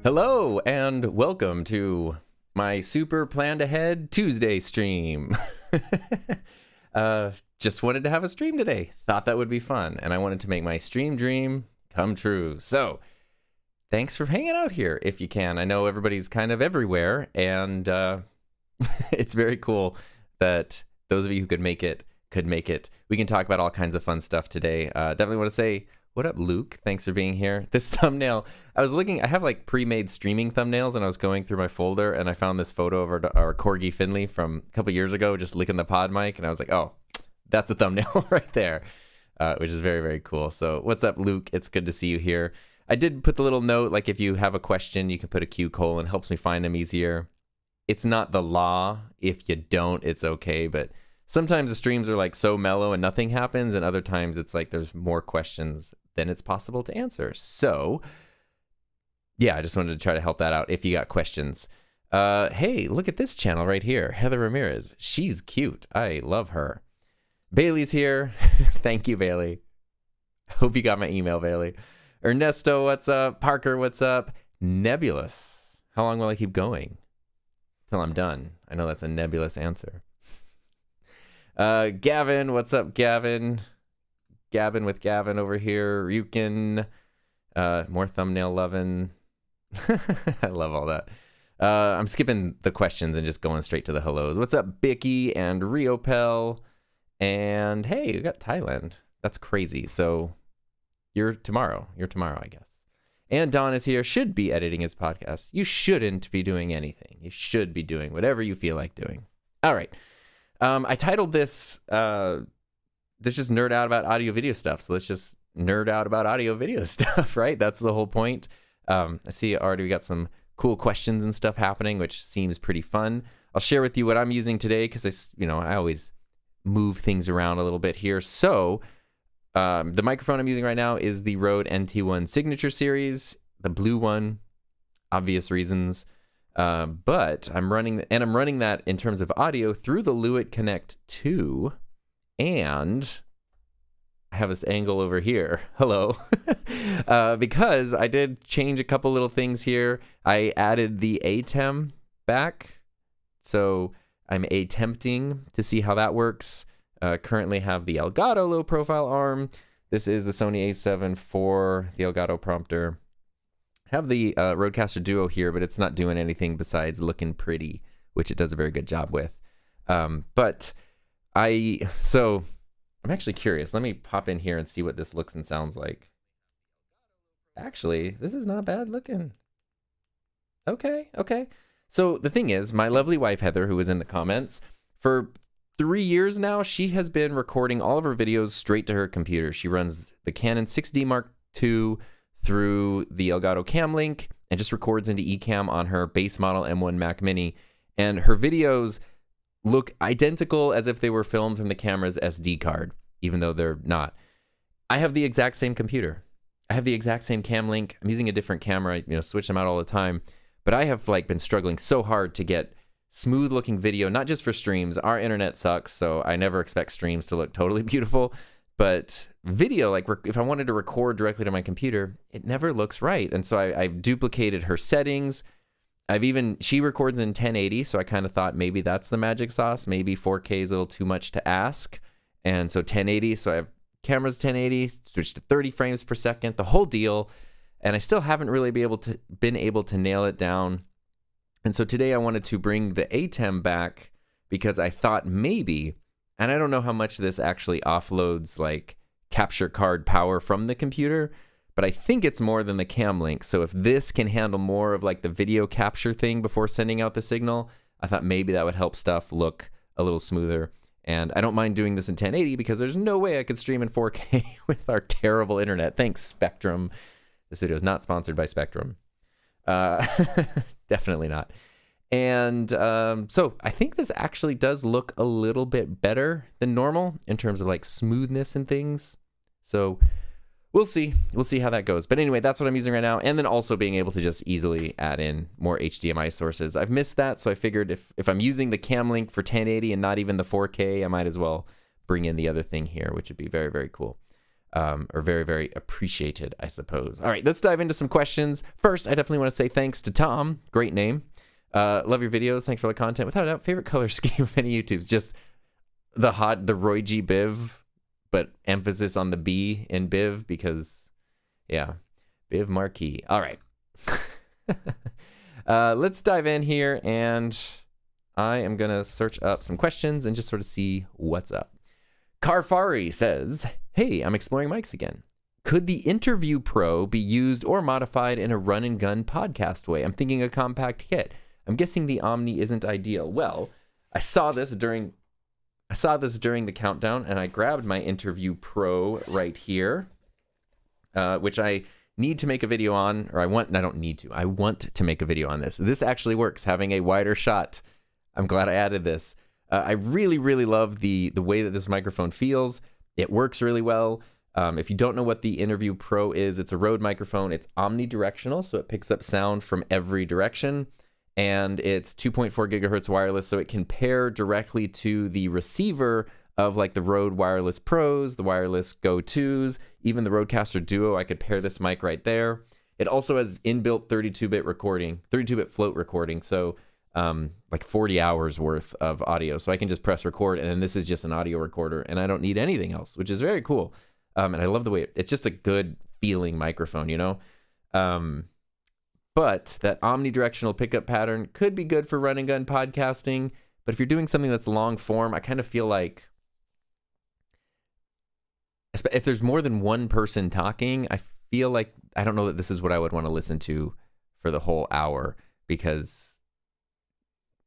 Hello and welcome to my super planned ahead Tuesday stream. Just wanted to have a stream today. Thought that would be fun, and I wanted to make my stream dream come true. So, thanks for hanging out here if you can. I know everybody's kind of everywhere, and it's very cool that those of you who could make it could make it. We can talk about all kinds of fun stuff today. Definitely want to say, what up, Luke? Thanks for being here. This thumbnail, I was looking, I have like pre-made streaming thumbnails, and I was going through my folder, and I found this photo of our Corgi Finley from a couple years ago, just licking the pod mic, and I was like, oh, that's a thumbnail right there, which is very, very cool. So what's up, Luke? It's good to see you here. I did put the little note, like if you have a question, you can put a Q colon, helps me find them easier. It's not the law. If you don't, it's okay, but sometimes the streams are like so mellow and nothing happens, and other times it's like there's more questions than it's possible to answer. So yeah, I just wanted to try to help that out if you got questions. Hey, look at this channel right here. Heather Ramirez. She's cute. I love her. Bailey's here. Thank you, Bailey. Hope you got my email, Bailey. Ernesto, what's up? Parker, what's up? Nebulous. How long will I keep going? Till I'm done. I know that's a nebulous answer. Gavin, what's up, Gavin? Gavin with Gavin over here. Ryukin, more thumbnail loving. I love all that. I'm skipping the questions and just going straight to the hellos. What's up, Bicky and Riopel? And hey, we got Thailand. That's crazy. So you're tomorrow, I guess. And Don is here, should be editing his podcast. You shouldn't be doing anything. You should be doing whatever you feel like doing. All right. I titled this, let's just nerd out about audio video stuff. So let's just nerd out about audio video stuff, right? That's the whole point. I see already we got some cool questions and stuff happening, which seems pretty fun. I'll share with you what I'm using today because I always move things around a little bit here. So the microphone I'm using right now is the Rode NT1 Signature Series, the blue one, obvious reasons. But I'm running that in terms of audio through the Lewitt Connect 2, and I have this angle over here. Hello. Because I did change a couple little things here. I added the Ecamm back, so I'm attempting to see how that works. Currently have the Elgato low profile arm. This is the Sony A7 for the Elgato prompter. Have the Rodecaster Duo here, but it's not doing anything besides looking pretty, which it does a very good job with. So I'm actually curious. Let me pop in here and see what this looks and sounds like. Actually, this is not bad looking. Okay. So the thing is, my lovely wife, Heather, who was in the comments, for 3 years now, she has been recording all of her videos straight to her computer. She runs the Canon 6D Mark II through the Elgato Cam Link and just records into Ecamm on her base model M1 Mac Mini. And her videos look identical as if they were filmed from the camera's SD card, even though they're not. I have the exact same computer. I have the exact same Cam Link. I'm using a different camera, switch them out all the time. But I have been struggling so hard to get smooth looking video, not just for streams. Our internet sucks, so I never expect streams to look totally beautiful. But video, if I wanted to record directly to my computer, it never looks right. And so I've duplicated her settings. She records in 1080, so I kind of thought maybe that's the magic sauce. Maybe 4K is a little too much to ask. And so 1080, so I have cameras 1080, switched to 30 frames per second, the whole deal. And I still haven't really been able to nail it down. And so today I wanted to bring the Ecamm back because I thought maybe, and I don't know how much this actually offloads capture card power from the computer, but I think it's more than the Cam Link. So if this can handle more of the video capture thing before sending out the signal, I thought maybe that would help stuff look a little smoother. And I don't mind doing this in 1080 because there's no way I could stream in 4K with our terrible internet. Thanks, Spectrum. This video is not sponsored by Spectrum. Definitely not. And so I think this actually does look a little bit better than normal in terms of smoothness and things. So we'll see how that goes. But anyway, that's what I'm using right now. And then also being able to just easily add in more HDMI sources. I've missed that, so I figured if I'm using the Cam Link for 1080 and not even the 4K, I might as well bring in the other thing here, which would be very, very cool. are very, very appreciated, I suppose. All right, let's dive into some questions. First, I definitely want to say thanks to Tom. Great name. Love your videos. Thanks for the content. Without a doubt, favorite color scheme of any YouTubes. Just the Roy G. Biv, but emphasis on the B in Biv because, yeah, Biv Marquee. All right. Let's dive in here, and I am going to search up some questions and just sort of see what's up. Carfari says, hey, I'm exploring mics again. Could the Interview Pro be used or modified in a run-and-gun podcast way? I'm thinking a compact kit. I'm guessing the Omni isn't ideal. Well, I saw this during the countdown, and I grabbed my Interview Pro right here, which I need to make a video on, or I want to make a video on this. This actually works, having a wider shot. I'm glad I added this. I really, really love the way that this microphone feels. It works really well. If you don't know what the Interview Pro is, it's a Rode microphone. It's omnidirectional, so it picks up sound from every direction. And it's 2.4 gigahertz wireless, so it can pair directly to the receiver of like the Rode Wireless Pros, the Wireless Go 2s, even the Rodecaster Duo. I could pair this mic right there. It also has inbuilt 32-bit float recording, so like 40 hours worth of audio. So I can just press record, and then this is just an audio recorder, and I don't need anything else, which is very cool. And I love the way it's just a good feeling microphone, you know? But that omnidirectional pickup pattern could be good for run and gun podcasting. But if you're doing something that's long form, I kind of feel like if there's more than one person talking, I feel like I don't know that this is what I would want to listen to for the whole hour, because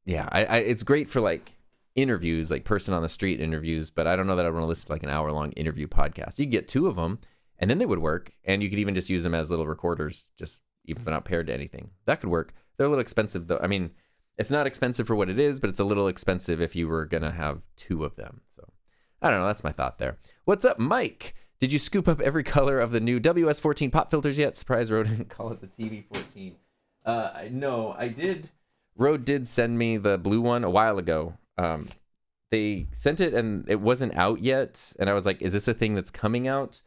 yeah, it's great for like interviews, like person on the street interviews, but I don't know that I want to listen to like an hour-long interview podcast. You could get 2 of them, and then they would work, and you could even just use them as little recorders, just even if they're not paired to anything. That could work. They're a little expensive, though. I mean, it's not expensive for what it is, but it's a little expensive if you were going to have 2 of them. So, I don't know. That's my thought there. What's up, Mike? Did you scoop up every color of the new WS14 pop filters yet? Surprise, Rode didn't call it the TV14. No, I did. Rode did send me the blue one a while ago. They sent it, and it wasn't out yet. And I was like, is this a thing that's coming out?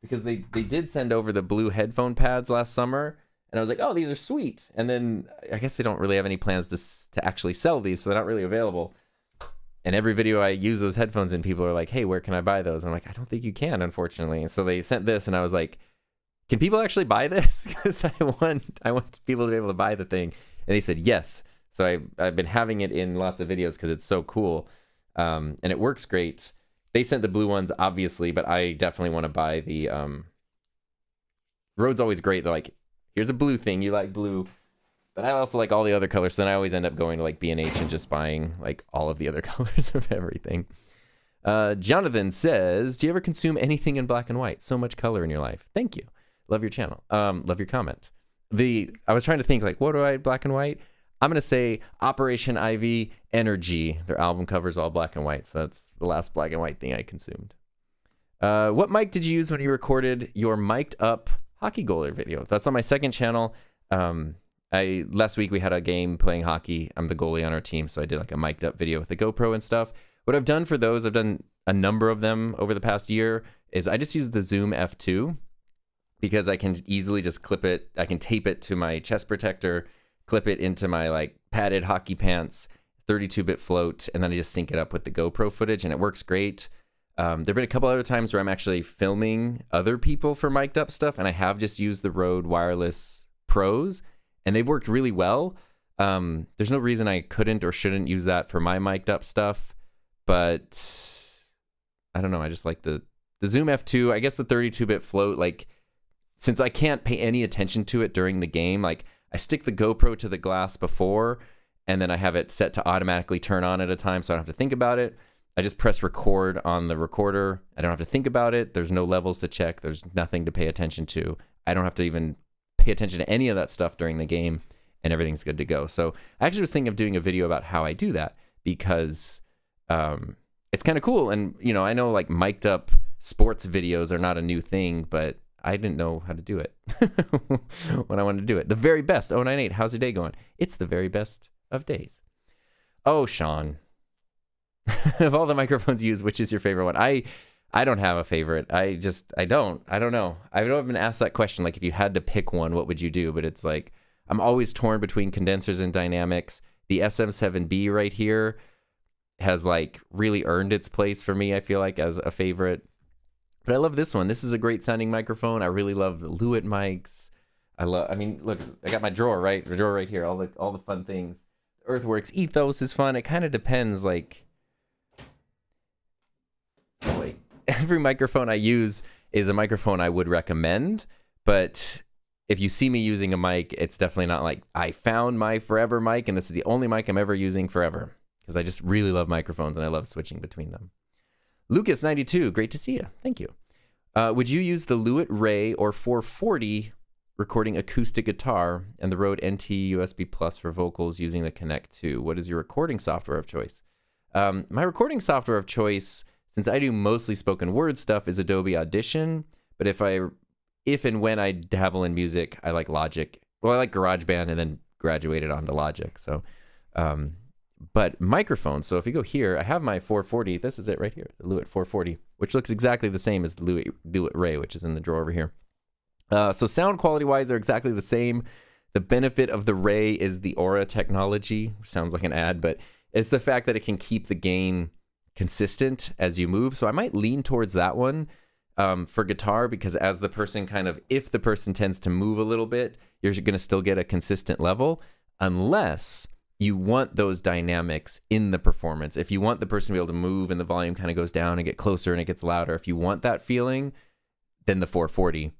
Because they did send over the blue headphone pads last summer. And I was like, oh, these are sweet. And then I guess they don't really have any plans to actually sell these, so they're not really available. And every video I use those headphones in, people are like, hey, where can I buy those? And I'm like, I don't think you can, unfortunately. And so they sent this, and I was like, can people actually buy this? Because I want people to be able to buy the thing. And they said yes. So I've been having it in lots of videos because it's so cool. And it works great. They sent the blue ones, obviously, but I definitely want to buy the... Rode's always great. They're like, here's a blue thing, you like blue, but I also like all the other colors, so then I always end up going to like B&H and just buying like all of the other colors of everything. Jonathan says, do you ever consume anything in black and white? So much color in your life. Thank you. Love your channel. Love your comment. I was trying to think like, what do I black and white? I'm going to say Operation Ivy Energy. Their album covers all black and white, so that's the last black and white thing I consumed. What mic did you use when you recorded your mic'd up hockey goaler video? That's on my second channel. Last week we had a game playing hockey. I'm the goalie on our team, so I did like a mic'd up video with the GoPro and stuff. What I've done for those, I've done a number of them over the past year, is I just use the Zoom F2 because I can easily just clip it. I can tape it to my chest protector, clip it into my like padded hockey pants, 32-bit float, and then I just sync it up with the GoPro footage, and it works great. There've been a couple other times where I'm actually filming other people for mic'd up stuff, and I have just used the Rode Wireless Pros, and they've worked really well. There's no reason I couldn't or shouldn't use that for my mic'd up stuff, but I don't know. I just like the Zoom F2. I guess the 32-bit float, like, since I can't pay any attention to it during the game, like, I stick the GoPro to the glass before, and then I have it set to automatically turn on at a time so I don't have to think about it. I just press record on the recorder. I don't have to think about it. There's no levels to check. There's nothing to pay attention to. I don't have to even pay attention to any of that stuff during the game, and everything's good to go. So I actually was thinking of doing a video about how I do that, because it's kind of cool. And, you know, I know like mic'd up sports videos are not a new thing, but I didn't know how to do it when I wanted to do it. The very best. 098, how's your day going? It's the very best of days. Oh, Sean. Of all the microphones used, which is your favorite one? I I don't have a favorite. I don't know. I've never been asked that question. Like, if you had to pick one, what would you do? But it's like, I'm always torn between condensers and dynamics. The SM7B right here has like really earned its place for me, I feel like, as a favorite. But I love this one. This is a great sounding microphone. I really love the Lewitt mics. I mean, look, I got my drawer, right? The drawer right here, all the fun things. Earthworks Ethos is fun. It kind of depends, like, oh, wait. Every microphone I use is a microphone I would recommend, but if you see me using a mic, it's definitely not like I found my forever mic and this is the only mic I'm ever using forever, because I just really love microphones and I love switching between them. Lucas92, great to see you. Thank you. Would you use the Lewitt Ray or 440 recording acoustic guitar and the Rode NT USB Plus for vocals using the Connect 2? What is your recording software of choice? My recording software of choice, since I do mostly spoken word stuff, is Adobe Audition. But if and when I dabble in music, I like Logic. Well, I like GarageBand and then graduated onto Logic. So, but microphones. So if you go here, I have my 440. This is it right here, the Lewitt 440, which looks exactly the same as the Lewitt Ray, which is in the drawer over here. So sound quality wise, they're exactly the same. The benefit of the Ray is the Aura technology. Sounds like an ad, but it's the fact that it can keep the gain consistent as you move. So I might lean towards that one for guitar, because as the person if the person tends to move a little bit, you're going to still get a consistent level, unless you want those dynamics in the performance. If you want the person to be able to move and the volume kind of goes down and get closer and it gets louder, if you want that feeling, then the 440.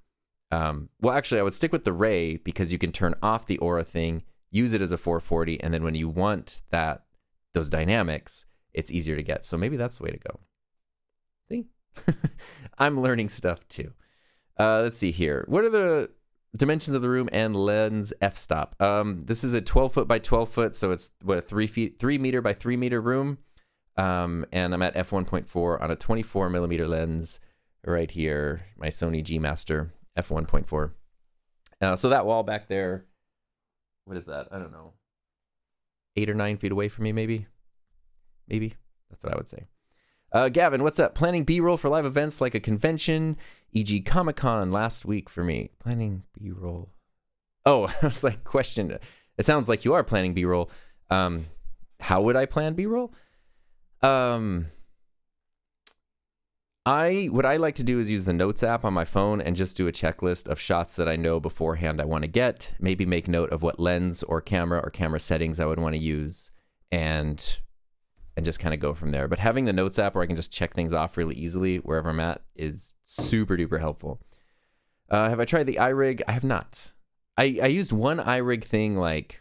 Well, actually, I would stick with the Ray, because you can turn off the Aura thing, use it as a 440, and then when you want those dynamics, it's easier to get. So maybe that's the way to go. See? I'm learning stuff too. Let's see here. What are the dimensions of the room and lens f-stop? This is a 12 foot by 12 foot, so it's what, a 3 meter by 3 meter room. And I'm at f1.4 on a 24 millimeter lens right here, my Sony G Master f1.4. So that wall back there, what is that? I don't know. 8 or 9 feet away from me, maybe. That's what I would say. Gavin, what's up? Planning B-roll for live events like a convention, e.g. Comic-Con last week for me. Planning B-roll. Oh, I was like, question. It sounds like you are planning B-roll. How would I plan B-roll? What I like to do is use the Notes app on my phone and just do a checklist of shots that I know beforehand I want to get. Maybe make note of what lens or camera settings I would want to use, and just kind of go from there. But having the Notes app where I can just check things off really easily wherever I'm at is super duper helpful. Have I tried the iRig? I have not. I used one iRig thing like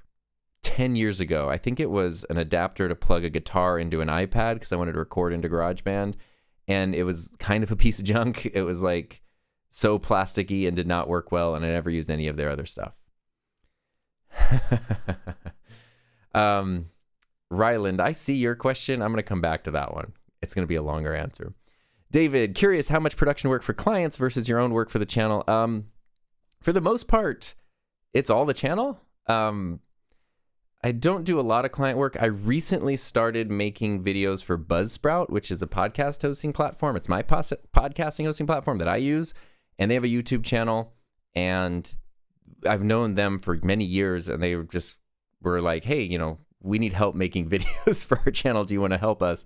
10 years ago. I think it was an adapter to plug a guitar into an iPad because I wanted to record into GarageBand. And it was kind of a piece of junk. It was like so plasticky and did not work well. And I never used any of their other stuff. Ryland, I see your question. I'm going to come back to that one. It's going to be a longer answer. David, curious how much production work for clients versus your own work for the channel. For the most part, it's all the channel. I don't do a lot of client work. I recently started making videos for Buzzsprout, which is a podcast hosting platform. It's my podcasting hosting platform that I use. And they have a YouTube channel. And I've known them for many years. And they just were like, hey, we need help making videos for our channel. Do you want to help us?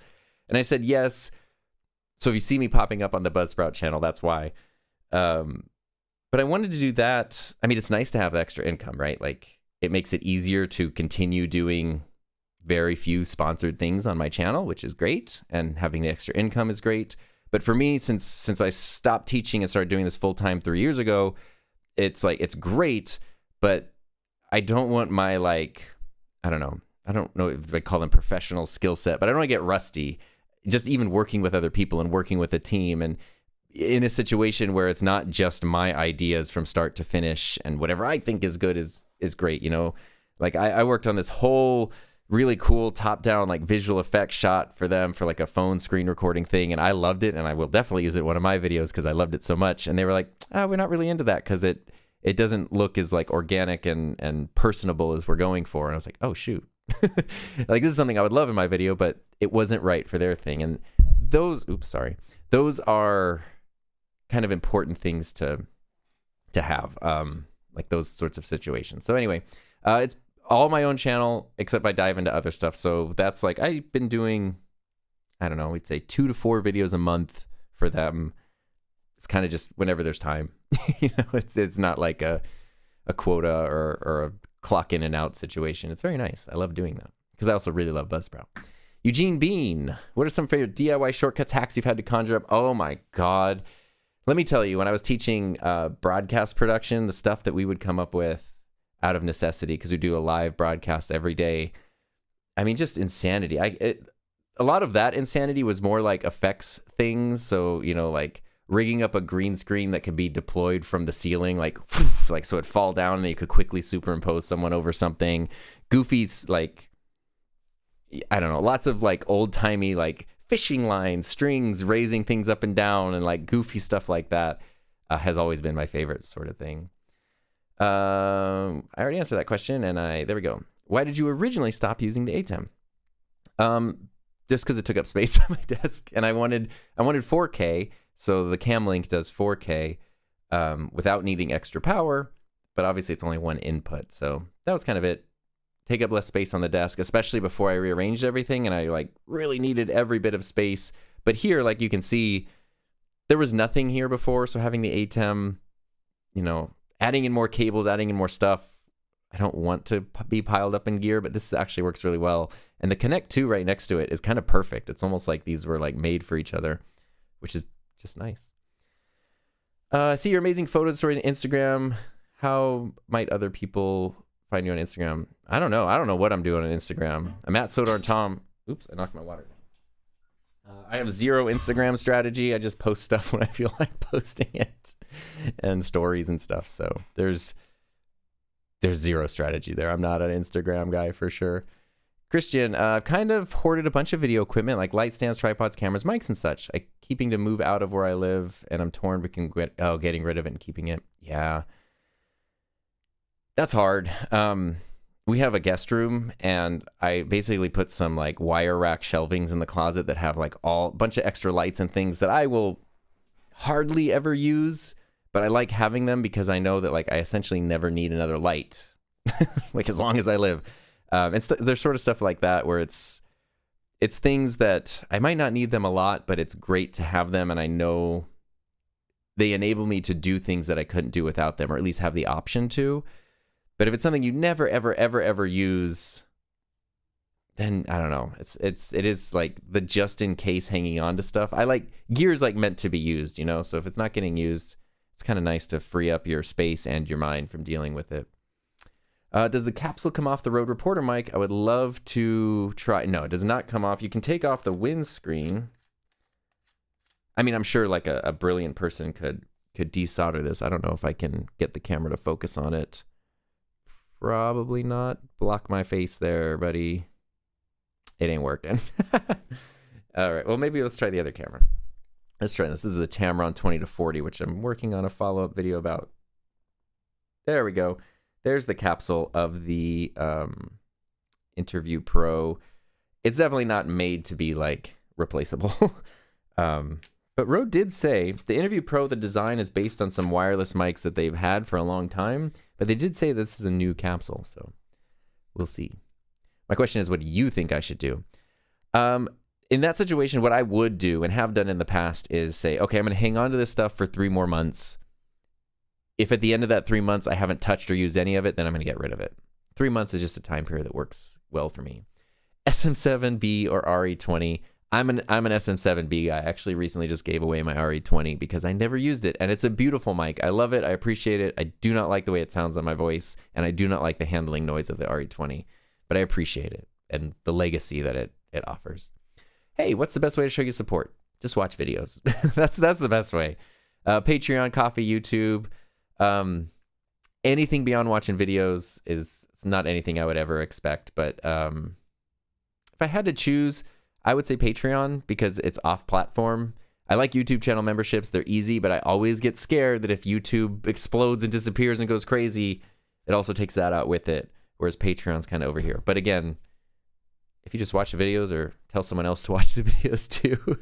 And I said, yes. So if you see me popping up on the Buzzsprout channel, that's why. But I wanted to do that. I mean, it's nice to have the extra income, right? Like, it makes it easier to continue doing very few sponsored things on my channel, which is great. And having the extra income is great. But for me, since I stopped teaching and started doing this full time 3 years ago, it's like, it's great, but I don't want my, I don't know if I call them professional skill set, but I don't want to get rusty. Just even working with other people and working with a team and in a situation where it's not just my ideas from start to finish and whatever I think is good is great. Like I worked on this whole really cool top-down visual effects shot for them for like a phone screen recording thing, and I loved it, and I will definitely use it in one of my videos because I loved it so much. And they were like, we're not really into that because it doesn't look as like organic and personable as we're going for. And I was like, oh shoot. Like, this is something I would love in my video, but it wasn't right for their thing. And those are kind of important things to have, like those sorts of situations. So anyway, it's all my own channel, except I dive into other stuff. So that's like, I've been doing, I don't know, we'd say 2 to 4 videos a month for them. It's kind of just whenever there's time. It's not like a quota or a clock in and out situation. It's very nice. I love doing that because I also really love Buzzsprout. Eugene Bean, what are some favorite DIY shortcuts, hacks you've had to conjure up? Oh my God. Let me tell you, when I was teaching broadcast production, the stuff that we would come up with out of necessity, because we do a live broadcast every day. I mean, just insanity. A lot of that insanity was more like effects things. So, like rigging up a green screen that could be deployed from the ceiling, like so it'd fall down and then you could quickly superimpose someone over something. Goofy's like, I don't know, lots of like old timey like fishing lines, strings, raising things up and down, and like goofy stuff like that has always been my favorite sort of thing. I already answered that question, and there we go. Why did you originally stop using the Ecamm? Just because it took up space on my desk, and I wanted 4K, so the Cam Link does 4K without needing extra power, but obviously it's only one input, so that was kind of it. Take up less space on the desk, especially before I rearranged everything, and I like really needed every bit of space. But here, like you can see, there was nothing here before, so having the Ecamm, adding in more cables, adding in more stuff, I don't want to be piled up in gear, but this actually works really well. And the Connect 2 right next to it is kind of perfect. It's almost like these were like made for each other, which is just nice. See your amazing photos, stories on Instagram. How might other people find you on Instagram? I don't know. I don't know what I'm doing on Instagram. I'm at Sodar Tom. Oops, I knocked my water down. I have zero Instagram strategy. I just post stuff when I feel like posting it, and stories and stuff. So there's zero strategy there. I'm not an Instagram guy for sure. Christian, I've kind of hoarded a bunch of video equipment like light stands, tripods, cameras, mics, and such. I'm keeping to move out of where I live, and I'm torn between getting rid of it and keeping it. Yeah, that's hard. We have a guest room, and I basically put some like wire rack shelvings in the closet that have like a bunch of extra lights and things that I will hardly ever use, but I like having them because I know that like I essentially never need another light, like as long as I live. There's sort of stuff like that where it's things that I might not need them a lot, but it's great to have them, and I know they enable me to do things that I couldn't do without them, or at least have the option to. But if it's something you never, ever, ever, ever use, then I don't know. It is like the just in case hanging on to stuff. I like gear's like meant to be used, So if it's not getting used, it's kind of nice to free up your space and your mind from dealing with it. Does the capsule come off the Rode Reporter mic? I would love to try. No, it does not come off. You can take off the windscreen. I mean, I'm sure like a brilliant person could desolder this. I don't know if I can get the camera to focus on it. Probably not. Block my face there, buddy. It ain't working. All right. Well, maybe let's try the other camera. Let's try this. This is a Tamron 20-40, which I'm working on a follow-up video about. There we go. There's the capsule of the Interview Pro. It's definitely not made to be like replaceable. But Rode did say the Interview Pro, the design is based on some wireless mics that they've had for a long time. But they did say this is a new capsule, so we'll see. My question is, what do you think I should do? In that situation, what I would do and have done in the past is say, okay, I'm going to hang on to this stuff for 3 more months. If at the end of that 3 months I haven't touched or used any of it, then I'm going to get rid of it. 3 months is just a time period that works well for me. SM7B or RE20. I'm an SM7B guy. I actually recently just gave away my RE20 because I never used it, and it's a beautiful mic. I love it. I appreciate it. I do not like the way it sounds on my voice, and I do not like the handling noise of the RE20, but I appreciate it and the legacy that it offers. Hey, what's the best way to show you support? Just watch videos. That's the best way. Patreon, Coffee, YouTube. Anything beyond watching videos it's not anything I would ever expect, but if I had to choose, I would say Patreon because it's off-platform. I like YouTube channel memberships. They're easy, but I always get scared that if YouTube explodes and disappears and goes crazy, it also takes that out with it, whereas Patreon's kind of over here. But again, if you just watch the videos or tell someone else to watch the videos too,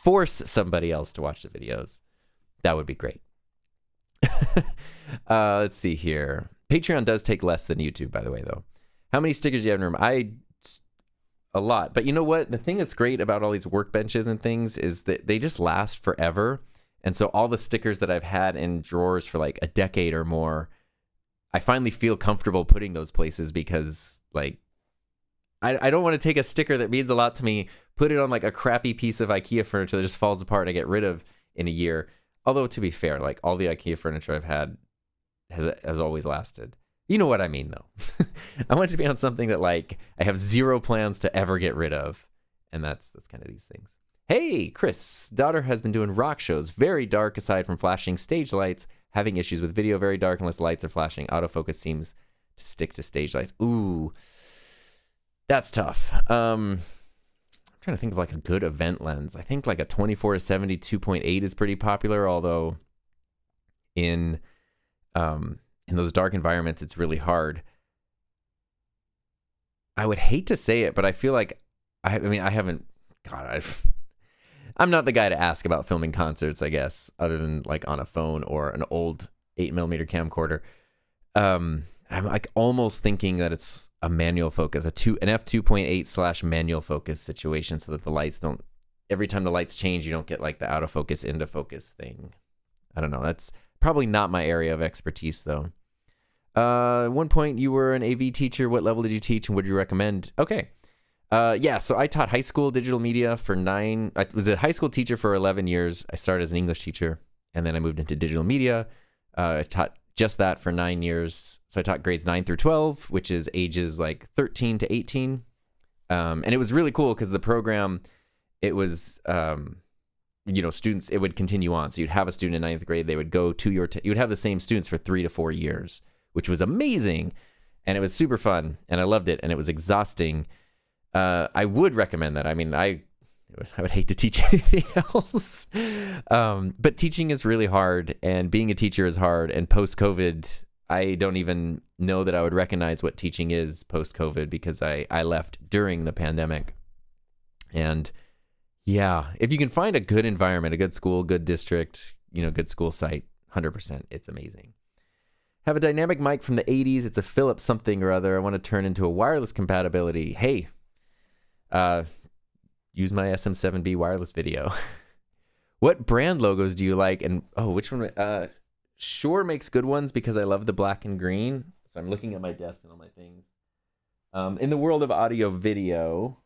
force somebody else to watch the videos. That would be great. Let's see here. Patreon does take less than YouTube, by the way, though. How many stickers do you have in your room? A lot. But you know what? The thing that's great about all these workbenches and things is that they just last forever. And so all the stickers that I've had in drawers for like a decade or more, I finally feel comfortable putting those places because like I don't want to take a sticker that means a lot to me, put it on like a crappy piece of IKEA furniture that just falls apart and I get rid of in a year. Although to be fair, like all the IKEA furniture I've had has always lasted. You know what I mean, though. I want it to be on something that like I have zero plans to ever get rid of, and that's kind of these things. Hey, Chris, daughter has been doing rock shows, very dark aside from flashing stage lights, having issues with video, very dark unless lights are flashing. Autofocus seems to stick to stage lights. Ooh, that's tough. I'm trying to think of like a good event lens. I think like a 24-70 2.8 is pretty popular, although in those dark environments, it's really hard. I would hate to say it, but I feel like, I haven't, God, I'm not the guy to ask about filming concerts, I guess, other than like on a phone or an old 8mm camcorder. I'm like almost thinking that it's a manual focus, an f2.8 / manual focus situation so that the lights don't, every time the lights change, you don't get like the out of focus, into focus thing. I don't know. That's probably not my area of expertise, though. At one point, you were an AV teacher. What level did you teach, and would you recommend? Okay. Yeah, so I taught high school digital media for I was a high school teacher for 11 years. I started as an English teacher, and then I moved into digital media. I taught just that for 9 years. So I taught grades 9 through 12, which is ages like 13 to 18. And it was really cool because the program, it was... students, it would continue on. So you'd have a student in ninth grade, they would go to you would have the same students for 3 to 4 years, which was amazing. And it was super fun. And I loved it. And it was exhausting. I would recommend that. I mean, I would hate to teach anything else. But teaching is really hard. And being a teacher is hard. And post-COVID, I don't even know that I would recognize what teaching is post-COVID because I left during the pandemic. And yeah, if you can find a good environment, a good school, good district, good school site, 100%, it's amazing. Have a dynamic mic from the 80s. It's a Philips something or other. I want to turn into a wireless compatibility. Hey, use my SM7B wireless video. What brand logos do you like? And, which one? Shure makes good ones because I love the black and green. So I'm looking at my desk and all my things. In the world of audio video...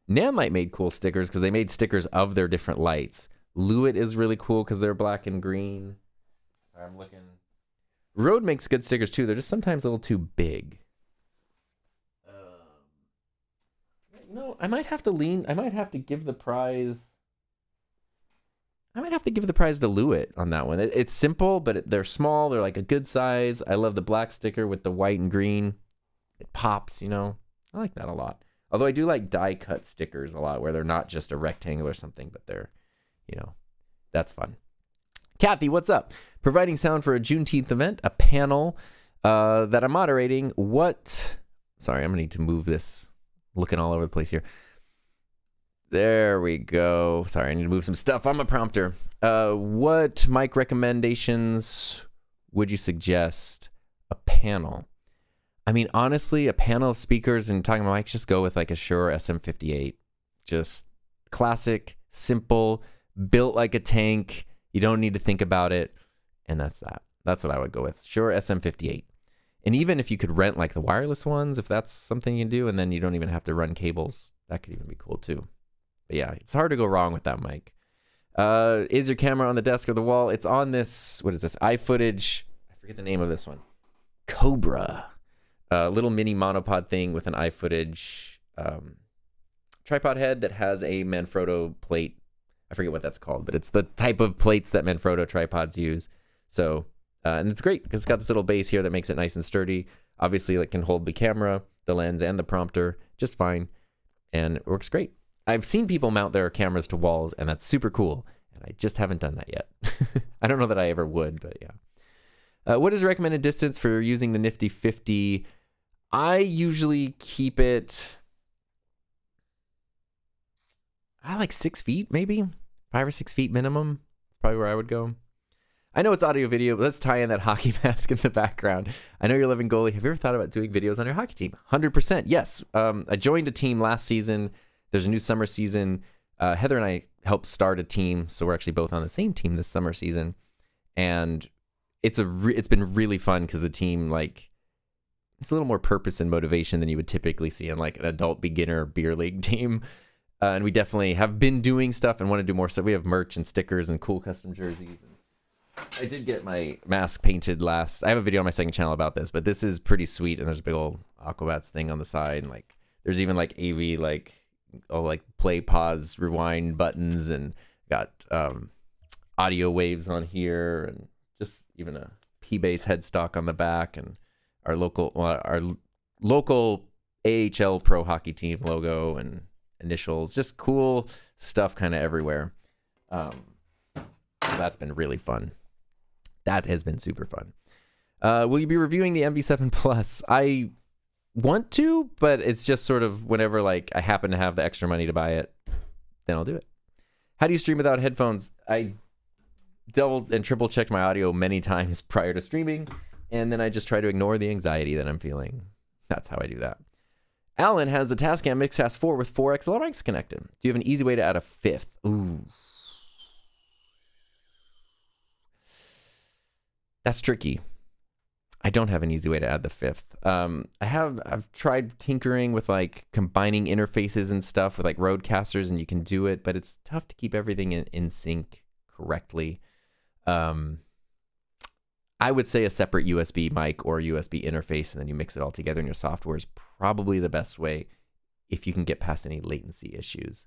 Nanlite made cool stickers because they made stickers of their different lights. Lewitt is really cool because they're black and green. Sorry, I'm looking. Rode makes good stickers too. They're just sometimes a little too big. I might have to I might have to give the prize. I might have to give the prize to Lewitt on that one. It's simple, but they're small. They're like a good size. I love the black sticker with the white and green. It pops, I like that a lot. Although I do like die cut stickers a lot where they're not just a rectangle or something, but they're, that's fun. Kathy, what's up? Providing sound for a Juneteenth event, a panel that I'm moderating. Sorry, I'm going to need to move this. Looking all over the place here. There we go. Sorry, I need to move some stuff on my prompter. What mic recommendations would you suggest? A panel. I mean, honestly, a panel of speakers and talking about mics, just go with like a Shure SM58. Just classic, simple, built like a tank. You don't need to think about it. And that's that. That's what I would go with. Shure SM58. And even if you could rent like the wireless ones, if that's something you can do, and then you don't even have to run cables, that could even be cool too. But yeah, it's hard to go wrong with that mic. Is your camera on the desk or the wall? It's on this, what is this? iFootage. I forget the name of this one. Cobra. Little mini monopod thing with an iFootage tripod head that has a Manfrotto plate. I forget what that's called, but it's the type of plates that Manfrotto tripods use. So, and it's great because it's got this little base here that makes it nice and sturdy. Obviously, it can hold the camera, the lens, and the prompter just fine. And it works great. I've seen people mount their cameras to walls, and that's super cool. And I just haven't done that yet. I don't know that I ever would, but yeah. What is the recommended distance for using the Nifty 50? I usually keep it... I like 6 feet, maybe 5 or 6 feet minimum. That's probably where I would go. I know it's audio video, but let's tie in that hockey mask in the background. I know you're living goalie. Have you ever thought about doing videos on your hockey team? 100%. Yes. I joined a team last season. There's a new summer season. Heather and I helped start a team, so we're actually both on the same team this summer season. And it's been really fun because the team, like, it's a little more purpose and motivation than you would typically see in like an adult beginner beer league team. And we definitely have been doing stuff and want to do more stuff. We have merch and stickers and cool custom jerseys. I did get my mask painted last. I have a video on my second channel about this, but this is pretty sweet. And there's a big old Aquabats thing on the side. And like, there's even like AV, like play, pause, rewind buttons, and got audio waves on here, and just even a P-base headstock on the back, and our local AHL pro hockey team logo and initials. Just cool stuff kind of everywhere. So that's been really fun. That has been super fun. Will you be reviewing the MV7 Plus? I want to, but it's just sort of whenever like I happen to have the extra money to buy it, then I'll do it. How do you stream without headphones? I double and triple checked my audio many times prior to streaming, and then I just try to ignore the anxiety that I'm feeling. That's how I do that. Alan has the Tascam Mixcast 4 with 4 XLR mics connected. Do you have an easy way to add a 5th? Ooh. That's tricky. I don't have an easy way to add the 5th. I've tried tinkering with like combining interfaces and stuff with like Roadcasters, and you can do it, but it's tough to keep everything in sync correctly. I would say a separate USB mic or USB interface, and then you mix it all together in your software is probably the best way if you can get past any latency issues.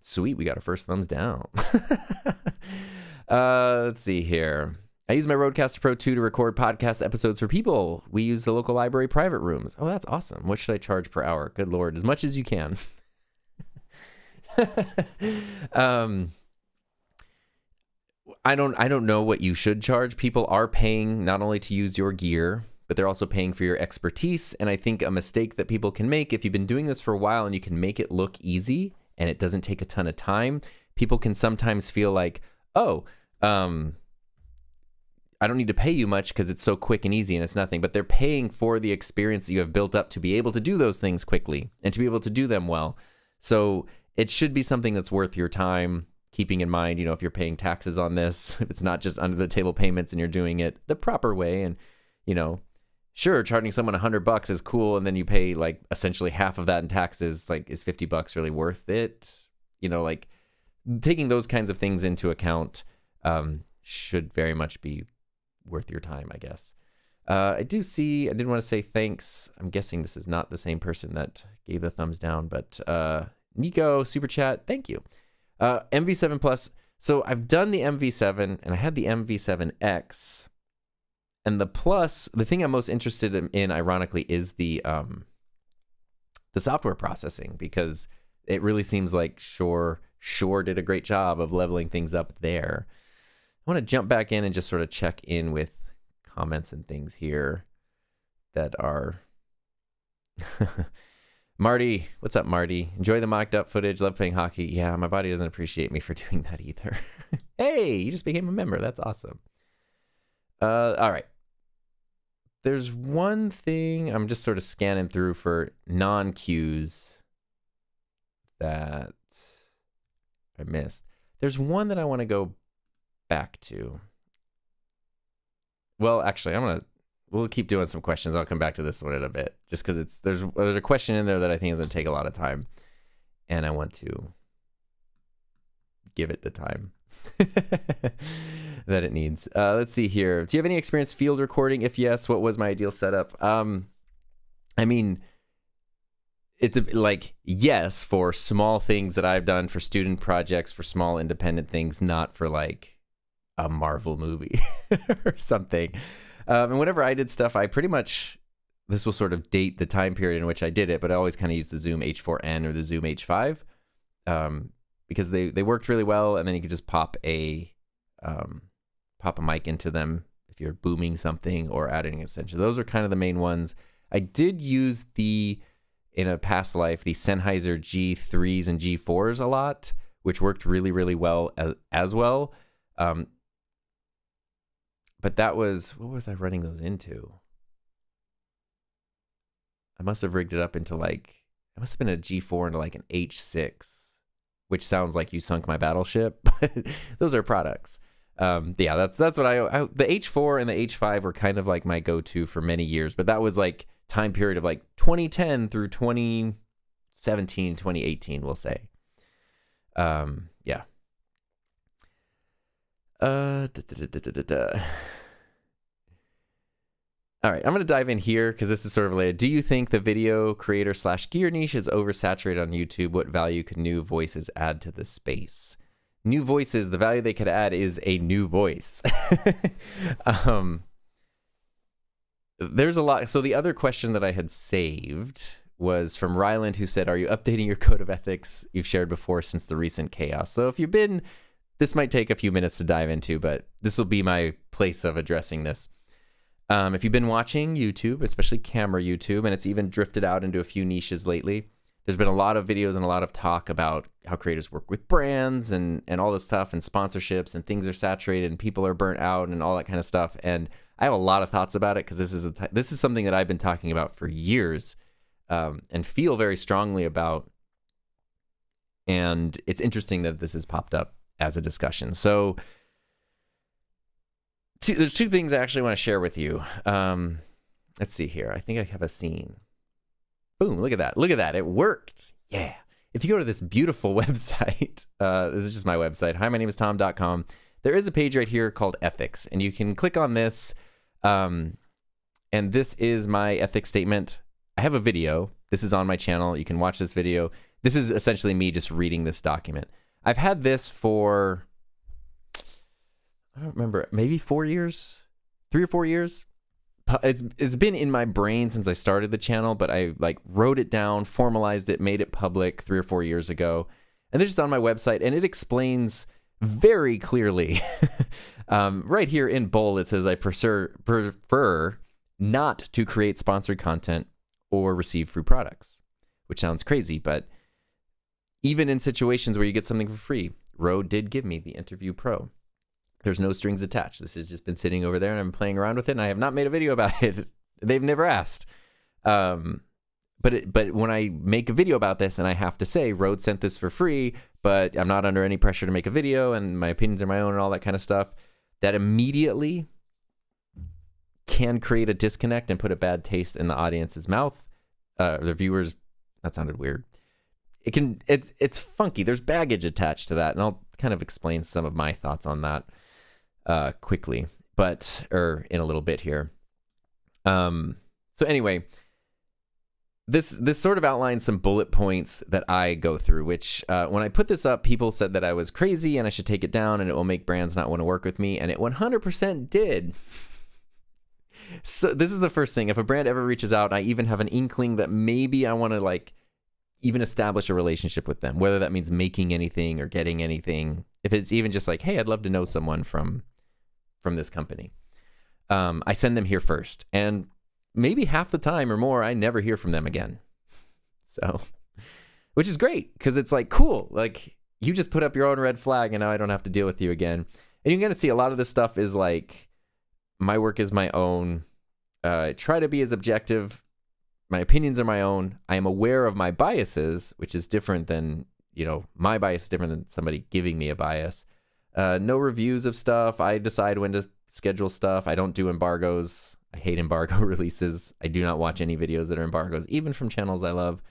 Sweet, we got our first thumbs down. Let's see here. I use my Rodecaster Pro 2 to record podcast episodes for people. We use the local library private rooms. Oh, that's awesome. What should I charge per hour? Good Lord, as much as you can. I don't know what you should charge. People are paying not only to use your gear, but they're also paying for your expertise. And I think a mistake that people can make, if you've been doing this for a while and you can make it look easy and it doesn't take a ton of time, people can sometimes feel like, oh, I don't need to pay you much because it's so quick and easy and it's nothing. But they're paying for the experience that you have built up to be able to do those things quickly and to be able to do them well. So it should be something that's worth your time, keeping in mind, if you're paying taxes on this, if it's not just under the table payments and you're doing it the proper way. And, sure, charging someone $100 is cool. And then you pay like essentially half of that in taxes. Like, is $50 really worth it? Like taking those kinds of things into account should very much be worth your time, I guess. I did want to say thanks. I'm guessing this is not the same person that gave the thumbs down, but Nico, super chat, thank you. MV7 Plus. So I've done the MV7 and I had the MV7X, and the Plus, the thing I'm most interested in ironically, is the software processing, because it really seems like Shure did a great job of leveling things up there. I want to jump back in and just sort of check in with comments and things here that are... Marty, what's up, Marty? Enjoy the mocked up footage. Love playing hockey. Yeah, my body doesn't appreciate me for doing that either. Hey, you just became a member. That's awesome. All right. There's one thing I'm just sort of scanning through for non-cues that I missed. There's one that I want to go back to. Well, actually, we'll keep doing some questions. I'll come back to this one in a bit, just because there's a question in there that I think is going to take a lot of time, and I want to give it the time that it needs. Let's see here. Do you have any experience field recording? If yes, what was my ideal setup? I mean, it's like, yes, for small things that I've done for student projects, for small independent things, not for like a Marvel movie or something. And whenever I did stuff, I pretty much, this will sort of date the time period in which I did it, but I always kind of used the Zoom H4n or the Zoom H5 because they worked really well, and then you could just pop a mic into them if you're booming something or adding an extension. Those are kind of the main ones. I did use the in a past life the Sennheiser G3s and G4s a lot, which worked really, really well as well. But that was, what was I running those into? I must have rigged it up into like, it must have been a G4 into like an H6, which sounds like you sunk my battleship, but those are products. Yeah, that's what the H4 and the H5 were kind of like my go-to for many years, but that was like time period of like 2010 through 2017, 2018, we'll say. Yeah. All right, I'm going to dive in here because this is sort of related. Do you think the video creator / gear niche is oversaturated on YouTube? What value could new voices add to the space? New voices, the value they could add is a new voice. There's a lot. So the other question that I had saved was from Ryland, who said, are you updating your code of ethics you've shared before since the recent chaos? So if you've been, this might take a few minutes to dive into, but this will be my place of addressing this. If you've been watching YouTube, especially camera YouTube, and it's even drifted out into a few niches lately, there's been a lot of videos and a lot of talk about how creators work with brands and all this stuff and sponsorships and things are saturated and people are burnt out and all that kind of stuff. And I have a lot of thoughts about it because this is something that I've been talking about for years and feel very strongly about. And it's interesting that this has popped up as a discussion. So there's two things I actually want to share with you. Let's see here. I think I have a scene. Boom, look at that. Look at that. It worked. Yeah. If you go to this beautiful website, this is just my website. Hi, my name is Tom.com. There is a page right here called ethics, and you can click on this. And this is my ethics statement. I have a video. This is on my channel. You can watch this video. This is essentially me just reading this document. I've had this for, I don't remember, maybe 4 years, 3 or 4 years. It's been in my brain since I started the channel, but I like wrote it down, formalized it, made it public 3 or 4 years ago. And they're just on my website, and it explains very clearly, right here in bold, it says, I prefer not to create sponsored content or receive free products, which sounds crazy, but even in situations where you get something for free, Rode did give me the Interview Pro. There's no strings attached. This has just been sitting over there and I'm playing around with it and I have not made a video about it. They've never asked. But when I make a video about this and I have to say, Rode sent this for free, but I'm not under any pressure to make a video and my opinions are my own and all that kind of stuff, that immediately can create a disconnect and put a bad taste in the audience's mouth. The viewers, that sounded weird. It's funky. There's baggage attached to that. And I'll kind of explain some of my thoughts on that quickly, or in a little bit here. So anyway, this sort of outlines some bullet points that I go through, which when I put this up, people said that I was crazy and I should take it down and it will make brands not want to work with me. And it 100% did. So this is the first thing. If a brand ever reaches out, I even have an inkling that maybe I want to like even establish a relationship with them, whether that means making anything or getting anything. If it's even just like, hey, I'd love to know someone from this company. I send them here first. And maybe half the time or more, I never hear from them again. So, which is great because it's like, cool. Like you just put up your own red flag and now I don't have to deal with you again. And you're going to see a lot of this stuff is like, my work is my own. Try to be as objective. My opinions are my own. I am aware of my biases, which is different than, my bias is different than somebody giving me a bias. No reviews of stuff. I decide when to schedule stuff. I don't do embargoes. I hate embargo releases. I do not watch any videos that are embargoes, even from channels I love.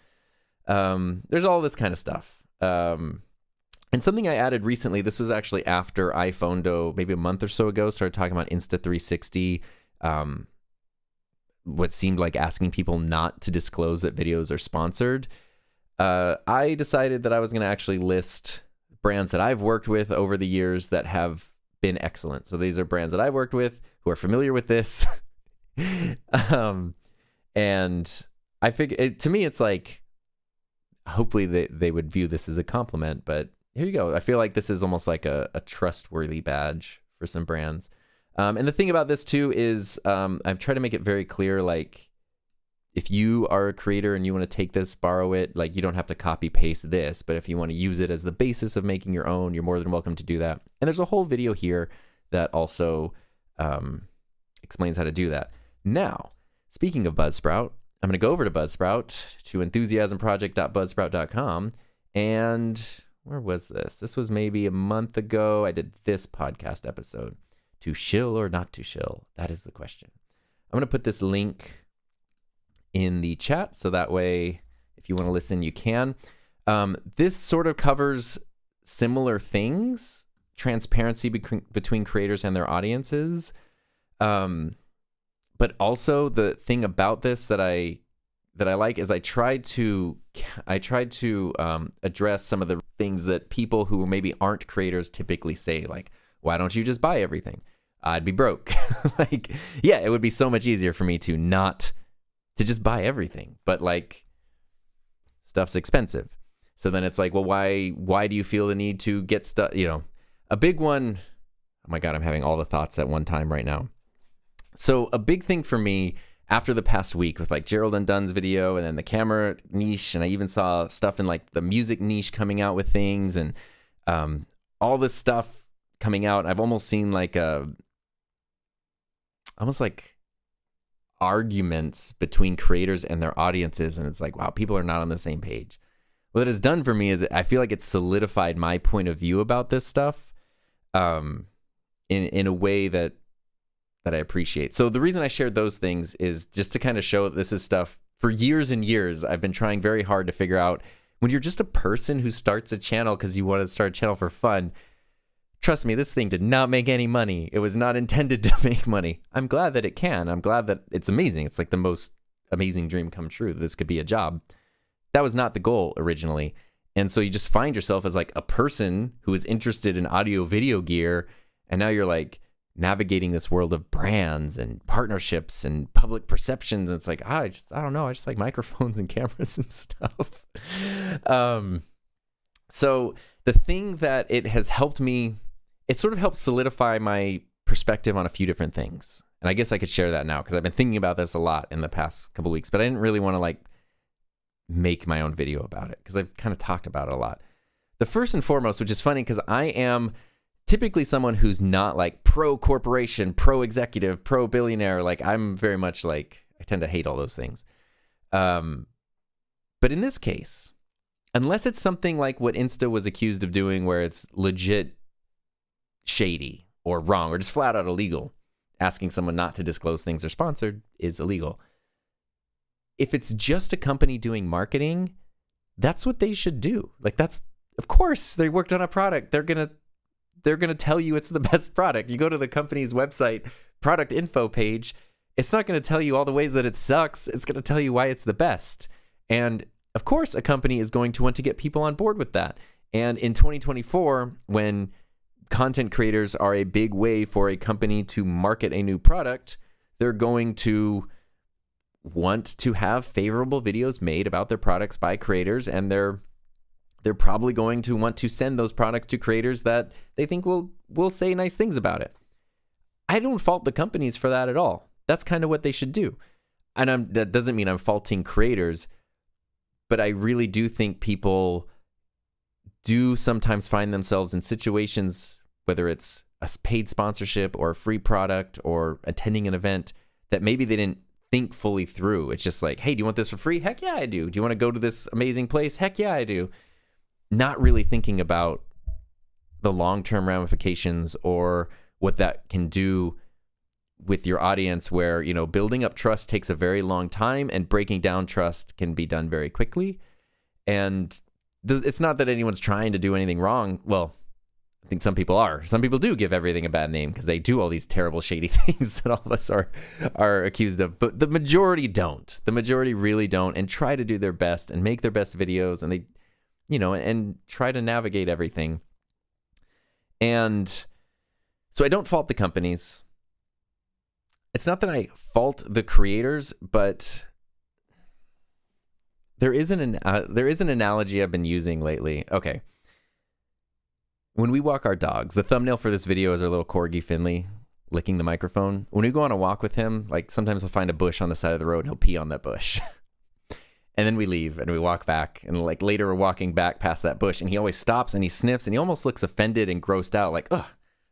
There's all this kind of stuff. And something I added recently, this was actually after iPhone, maybe a month or so ago, started talking about Insta360, what seemed like asking people not to disclose that videos are sponsored. I decided that I was going to actually list brands that I've worked with over the years that have been excellent. So these are brands that I've worked with who are familiar with this. And I figure, to me, it's like, hopefully they would view this as a compliment, but here you go. I feel like this is almost like a trustworthy badge for some brands. And the thing about this too is I've tried to make it very clear, like if you are a creator and you want to take this, borrow it, like you don't have to copy paste this, but if you want to use it as the basis of making your own, you're more than welcome to do that. And there's a whole video here that also explains how to do that. Now, speaking of Buzzsprout, I'm going to go over to Buzzsprout, to enthusiasmproject.buzzsprout.com. And where was this? This was maybe a month ago. I did this podcast episode. To shill or not to shill? That is the question. I'm going to put this link in the chat so that way if you want to listen, you can. This sort of covers similar things, transparency between creators and their audiences. But also the thing about this that I like is I tried to address some of the things that people who maybe aren't creators typically say, like, why don't you just buy everything? I'd be broke. Like, yeah, it would be so much easier for me to just buy everything, but like stuff's expensive. So then it's like, well, why do you feel the need to get stuff? You know, a big one. Oh my God, I'm having all the thoughts at one time right now. So a big thing for me after the past week with like Gerald and Dunn's video and then the camera niche, and I even saw stuff in like the music niche coming out with things, and all this stuff coming out. I've almost seen like almost like arguments between creators and their audiences, and it's like, wow, people are not on the same page. What it has done for me is I feel like it's solidified my point of view about this stuff in a way that I appreciate. So the reason I shared those things is just to kind of show that this is stuff for years and years I've been trying very hard to figure out. When you're just a person who starts a channel because you want to start a channel for fun, trust me, this thing did not make any money. It was not intended to make money. I'm glad that it can. I'm glad that it's amazing. It's like the most amazing dream come true. This could be a job. That was not the goal originally. And so you just find yourself as like a person who is interested in audio video gear, and now you're like navigating this world of brands and partnerships and public perceptions. And it's like, I don't know. I just like microphones and cameras and stuff. So the thing that it has helped me, it sort of helped solidify my perspective on a few different things. And I guess I could share that now because I've been thinking about this a lot in the past couple weeks, but I didn't really want to like make my own video about it because I've kind of talked about it a lot. The first and foremost, which is funny because I am typically someone who's not like pro corporation, pro executive, pro billionaire. Like I'm very much like, I tend to hate all those things. But in this case, unless it's something like what Insta was accused of doing where it's legit shady or wrong or just flat out illegal, asking someone not to disclose things they're sponsored is illegal. If it's just a company doing marketing, that's what they should do. Like that's, of course, they worked on a product. They're going to tell you it's the best product. You go to the company's website, product info page, it's not going to tell you all the ways that it sucks. It's going to tell you why it's the best. And of course, a company is going to want to get people on board with that. And in 2024, when content creators are a big way for a company to market a new product, they're going to want to have favorable videos made about their products by creators, and they're probably going to want to send those products to creators that they think will say nice things about it. I don't fault the companies for that at all. That's kind of what they should do. And that doesn't mean I'm faulting creators, but I really do think people do sometimes find themselves in situations, whether it's a paid sponsorship or a free product or attending an event, that maybe they didn't think fully through. It's just like, hey, do you want this for free? Heck yeah, I do. Do you want to go to this amazing place? Heck yeah, I do. Not really thinking about the long-term ramifications or what that can do with your audience, where, you know, building up trust takes a very long time and breaking down trust can be done very quickly. And it's not that anyone's trying to do anything wrong. Well, I think some people are. Some people do give everything a bad name because they do all these terrible, shady things that all of us are accused of. But the majority don't. The majority really don't, and try to do their best and make their best videos, and they, you know, and try to navigate everything. And so I don't fault the companies. It's not that I fault the creators, but there is an analogy I've been using lately. Okay. When we walk our dogs, the thumbnail for this video is our little corgi Finley. licking the microphone. When we go on a walk with him, like sometimes I'll find a bush on the side of the road and he'll pee on that bush. And then we leave and we walk back, and like later we're walking back past that bush and he always stops and he sniffs and he almost looks offended and grossed out, like, ugh,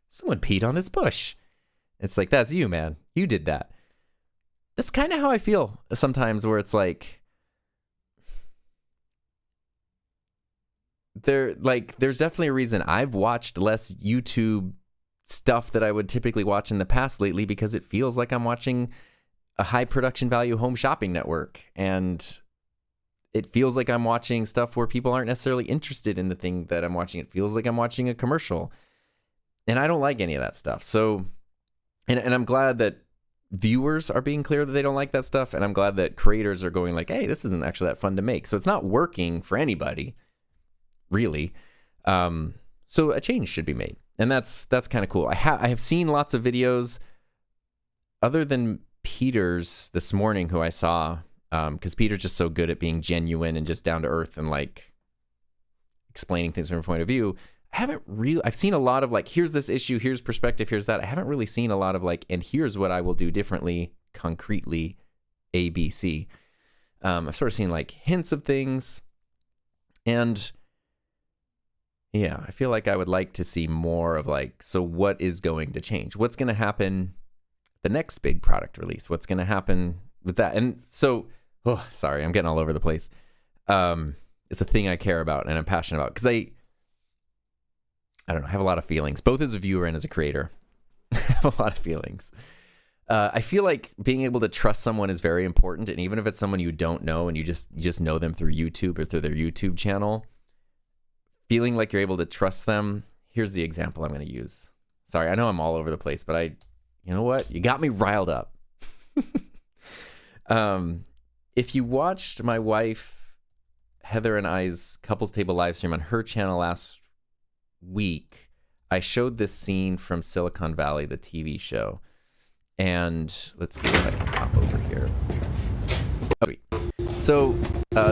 someone peed on this bush. It's like, that's you, man. You did that. That's kind of how I feel sometimes, where it's like, there's definitely a reason I've watched less YouTube stuff that I would typically watch in the past lately, because it feels like I'm watching a high production value home shopping network, and it feels like I'm watching stuff where people aren't necessarily interested in the thing that I'm watching. It feels like I'm watching a commercial, and I don't like any of that stuff. So, and I'm glad that viewers are being clear that they don't like that stuff, and I'm glad that creators are going like, hey, this isn't actually that fun to make. So it's not working for anybody, really. So a change should be made, and that's kind of cool. I have seen lots of videos other than Peter's this morning, who I saw, because Peter's just so good at being genuine and just down to earth and like explaining things from a point of view. I've seen a lot of like, here's this issue, here's perspective, here's that. I haven't really seen a lot of like, and here's what I will do differently, concretely, A, B, C. I've sort of seen like hints of things, and yeah, I feel like I would like to see more of like, so what is going to change? What's going to happen the next big product release? What's going to happen with that? And so, sorry, I'm getting all over the place. It's a thing I care about and I'm passionate about, because I don't know, I have a lot of feelings, both as a viewer and as a creator. I have a lot of feelings. I feel like being able to trust someone is very important, and even if it's someone you don't know and you just know them through YouTube or through their YouTube channel, feeling like you're able to trust them. Here's the example I'm going to use. Sorry, I know I'm all over the place, but you know what? You got me riled up. If you watched my wife Heather and I's couples table live stream on her channel last week, I showed this scene from Silicon Valley, the TV show. And let's see if I can hop over here. Oh, sweet. So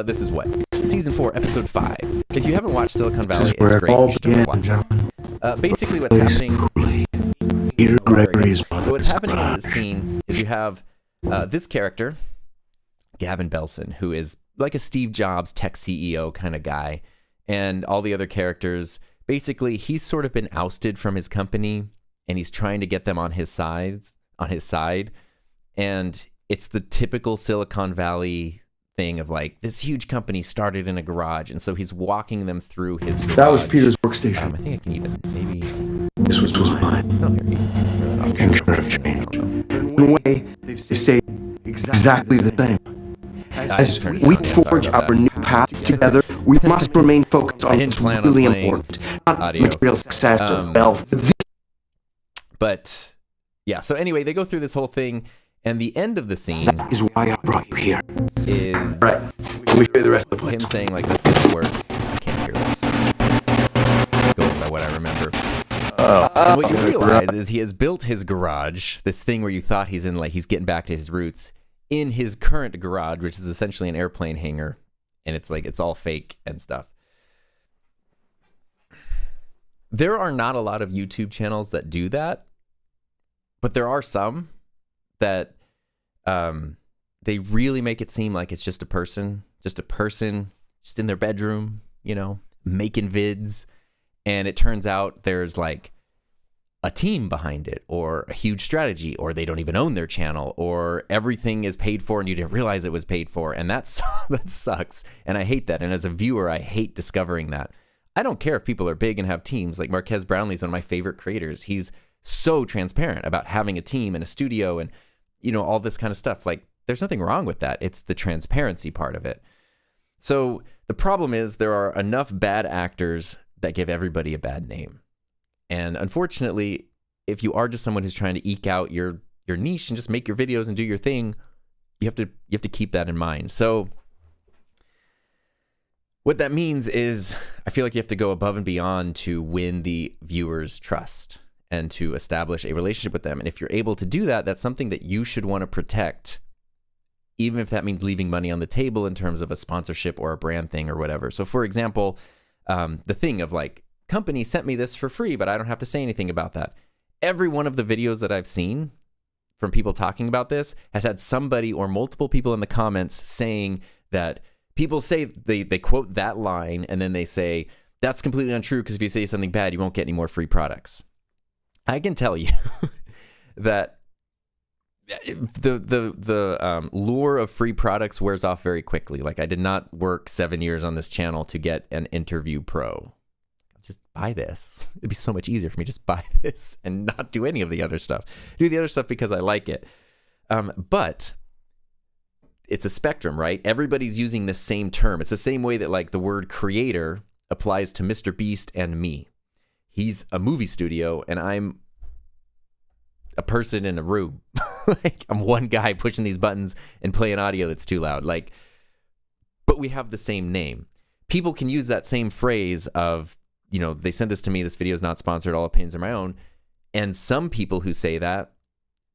this is what? Season 4, episode 5. If you haven't watched Silicon Valley, it's great. You should watch it. Basically what's happening... Peter Gregory's mother. What's happening in this scene is you have this character, Gavin Belson, who is like a Steve Jobs tech CEO kind of guy, and all the other characters. Basically, he's sort of been ousted from his company, and he's trying to get them on his side. And it's the typical Silicon Valley thing of like, this huge company started in a garage, and so he's walking them through his garage. That was Peter's workstation. I think I can even maybe... This was mine. Oh, here you And sure have changed. In a way, they've stayed exactly the same. As we forge our new paths together, we must remain focused on what's really important, not material success or wealth. But yeah, so anyway, they go through this whole thing, and the end of the scene That is why I brought you here. is Right. Let me show you the rest of the place. him saying like, let's get to work. I can't hear this. Going by what I remember. And what you realize is he has built his garage, this thing where you thought he's in, like he's getting back to his roots, in his current garage, which is essentially an airplane hangar, and it's like, it's all fake and stuff. There are not a lot of YouTube channels that do that, but there are some that they really make it seem like it's just a person just in their bedroom, you know, making vids. And it turns out there's like a team behind it, or a huge strategy, or they don't even own their channel, or everything is paid for and you didn't realize it was paid for. And that sucks. And I hate that. And as a viewer, I hate discovering that. I don't care if people are big and have teams. Like Marquez Brownlee is one of my favorite creators. He's so transparent about having a team and a studio and, you know, all this kind of stuff. Like, there's nothing wrong with that. It's the transparency part of it. So the problem is there are enough bad actors that give everybody a bad name. And unfortunately, if you are just someone who's trying to eke out your niche and just make your videos and do your thing, you have to keep that in mind. So what that means is I feel like you have to go above and beyond to win the viewers' trust and to establish a relationship with them. And if you're able to do that, that's something that you should want to protect, even if that means leaving money on the table in terms of a sponsorship or a brand thing or whatever. So for example, the thing of like, company sent me this for free, but I don't have to say anything about that. every one of the videos that I've seen from people talking about this has had somebody or multiple people in the comments saying that people say they quote that line and then they say, that's completely untrue because if you say something bad, you won't get any more free products. I can tell you that the lure of free products wears off very quickly. Like, I did not work 7 years on this channel to get an Interview Pro. Just buy this. It'd be so much easier for me to just buy this and not do any of the other stuff. Do the other stuff because I like it. But it's a spectrum, right? Everybody's using the same term. It's the same way that like the word creator applies to Mr. Beast and me. He's a movie studio and I'm a person in a room. Like, I'm one guy pushing these buttons and playing audio that's too loud. Like, but we have the same name. People can use that same phrase of, you know, they sent this to me, this video is not sponsored, all opinions are my own. And some people who say that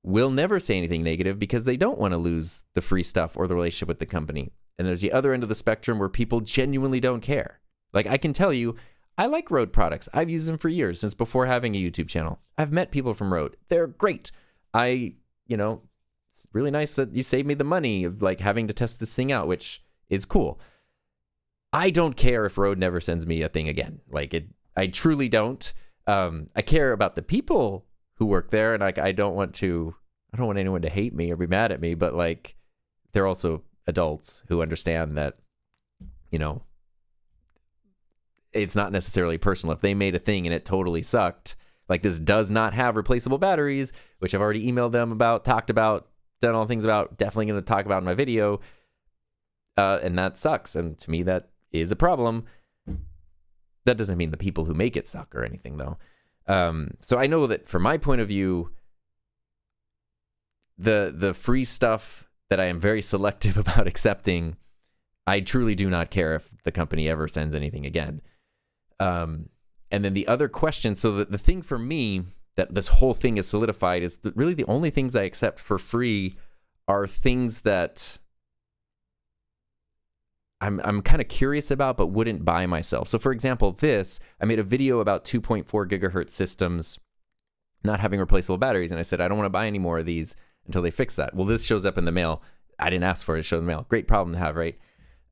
will never say anything negative because they don't want to lose the free stuff or the relationship with the company. And there's the other end of the spectrum where people genuinely don't care. Like, I can tell you, I like Rode products. I've used them for years, since before having a YouTube channel. I've met people from Rode. They're great. You know, it's really nice that you saved me the money of like having to test this thing out, which is cool. I don't care if Rode never sends me a thing again. Like, I truly don't. I care about the people who work there, and like, I don't want anyone to hate me or be mad at me, but like, they're also adults who understand that, you know, it's not necessarily personal. If they made a thing and it totally sucked, like, this does not have replaceable batteries, which I've already emailed them about, talked about, done all things about, definitely going to talk about in my video. And that sucks. And to me, that is a problem. That doesn't mean the people who make it suck or anything, though. So I know that from my point of view, the free stuff that I am very selective about accepting, I truly do not care if the company ever sends anything again. And then the other question, so the thing for me that this whole thing is solidified is that really the only things I accept for free are things that I'm kind of curious about but wouldn't buy myself. So for example, I made a video about 2.4 gigahertz systems not having replaceable batteries, and I said I don't want to buy any more of these until they fix that. Well, this shows up in the mail. I didn't ask for it to show in the mail. Great problem to have, right?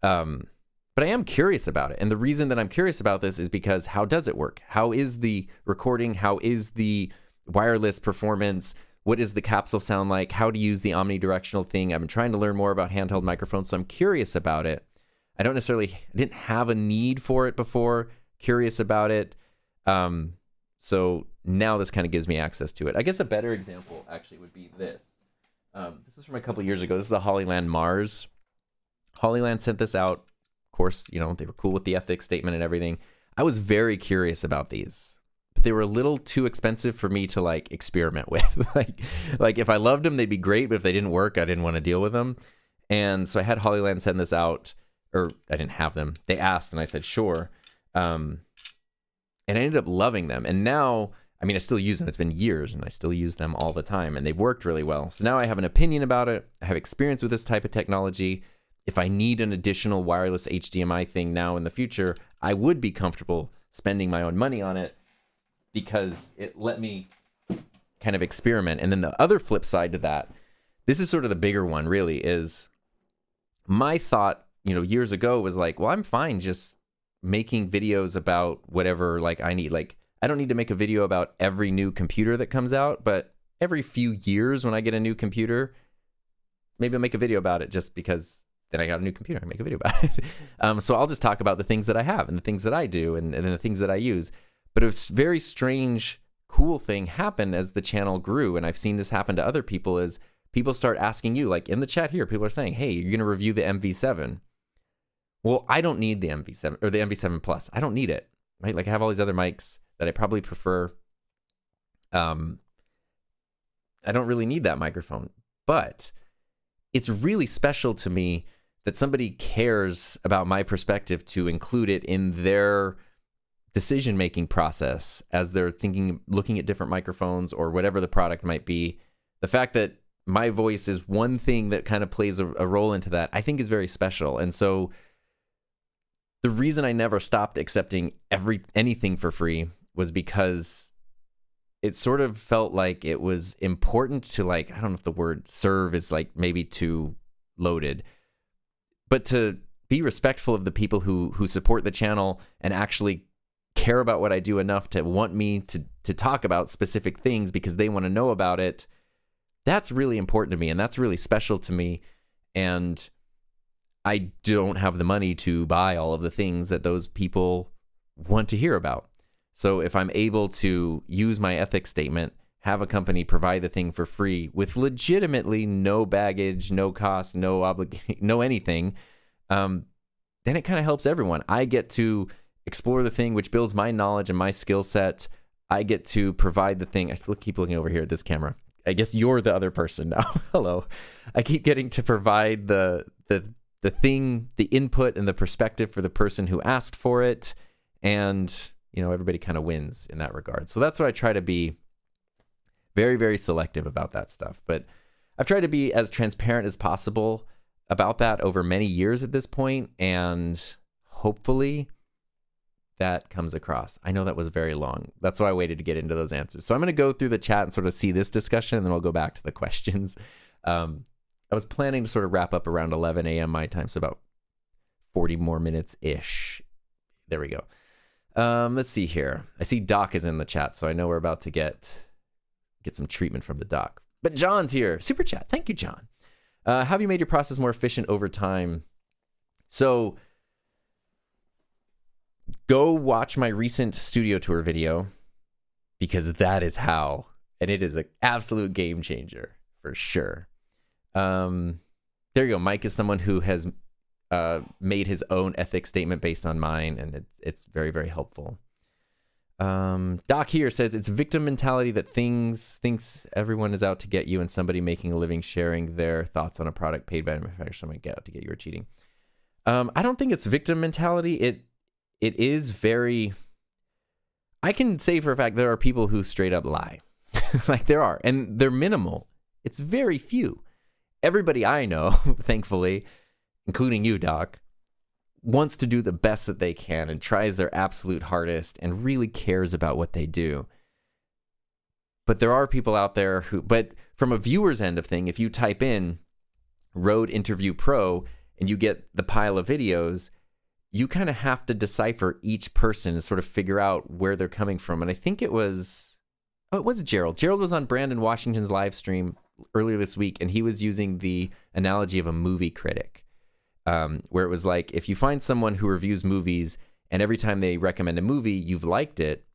But I am curious about it. And the reason that I'm curious about this is because how does it work? How is the recording? How is the wireless performance? What does the capsule sound like? How to use the omnidirectional thing? I've been trying to learn more about handheld microphones, so I'm curious about it. I didn't have a need for it before, curious about it. So now this kind of gives me access to it. I guess a better example actually would be this. This was from a couple years ago. This is the Hollyland Mars. Hollyland sent this out. Of course, you know, they were cool with the ethics statement and everything. I was very curious about these, but they were a little too expensive for me to like experiment with. like if I loved them, they'd be great, but if they didn't work, I didn't want to deal with them. And so I had Hollyland send this out, or I didn't have them. They asked and I said, sure. And I ended up loving them. And now, I mean, I still use them. It's been years and I still use them all the time and they've worked really well. So now I have an opinion about it. I have experience with this type of technology. If I need an additional wireless HDMI thing now in the future, I would be comfortable spending my own money on it because it let me kind of experiment. And then the other flip side to that, this is sort of the bigger one really, is my thought, you know, years ago was like, well, I'm fine just making videos about whatever like I need. Like, I don't need to make a video about every new computer that comes out, but every few years when I get a new computer, maybe I'll make a video about it just because then I got a new computer, I make a video about it. So I'll just talk about the things that I have and the things that I do and the things that I use. But a very strange, cool thing happened as the channel grew. And I've seen this happen to other people is people start asking you, like in the chat here, people are saying, hey, you're going to review the MV7. Well, I don't need the MV7 or the MV7 Plus. I don't need it, right? Like I have all these other mics that I probably prefer. I don't really need that microphone, but it's really special to me that somebody cares about my perspective to include it in their decision-making process as they're looking at different microphones or whatever the product might be. The fact that my voice is one thing that kind of plays a role into that, I think is very special. And so the reason I never stopped accepting anything for free was because it sort of felt like it was important to, like, I don't know if the word serve is like maybe too loaded, but to be respectful of the people who support the channel and actually care about what I do enough to want me to talk about specific things because they want to know about it. That's really important to me, and that's really special to me. And I don't have the money to buy all of the things that those people want to hear about. So if I'm able to use my ethics statement, have a company provide the thing for free with legitimately no baggage, no cost, no obligation, no anything, then it kind of helps everyone. I get to explore the thing, which builds my knowledge and my skill set. I get to provide the thing. I keep looking over here at this camera. I guess you're the other person now. Hello. I keep getting to provide the thing, the input and the perspective for the person who asked for it. And, you know, everybody kind of wins in that regard. So that's why I try to be very, very selective about that stuff. But I've tried to be as transparent as possible about that over many years at this point, and hopefully that comes across. I know that was very long. That's why I waited to get into those answers. So I'm going to go through the chat and sort of see this discussion, and then we'll go back to the questions. I was planning to sort of wrap up around 11 a.m. my time, so about 40 more minutes-ish. There we go. Let's see here. I see Doc is in the chat, so I know we're about to get some treatment from the Doc. But John's here. Super chat. Thank you, John. Have you made your process more efficient over time? So go watch my recent studio tour video, because that is how, and it is an absolute game changer for sure. There you go. Mike is someone who has made his own ethics statement based on mine, and it's very, very helpful. Doc here says it's victim mentality that thinks everyone is out to get you, and somebody making a living sharing their thoughts on a product paid by a manufacturer, someone get out to get you or cheating. I don't think it's victim mentality. It is very, I can say for a fact there are people who straight up lie. Like there are, and they're minimal. It's very few. Everybody I know, thankfully, including you, Doc, wants to do the best that they can and tries their absolute hardest and really cares about what they do. But there are people out there who, but from a viewer's end of thing, if you type in Rode Interview Pro and you get the pile of videos, you kind of have to decipher each person and sort of figure out where they're coming from. And I think it was Gerald. Gerald was on Brandon Washington's live stream earlier this week, and he was using the analogy of a movie critic. Where it was like, if you find someone who reviews movies and every time they recommend a movie, you've liked it,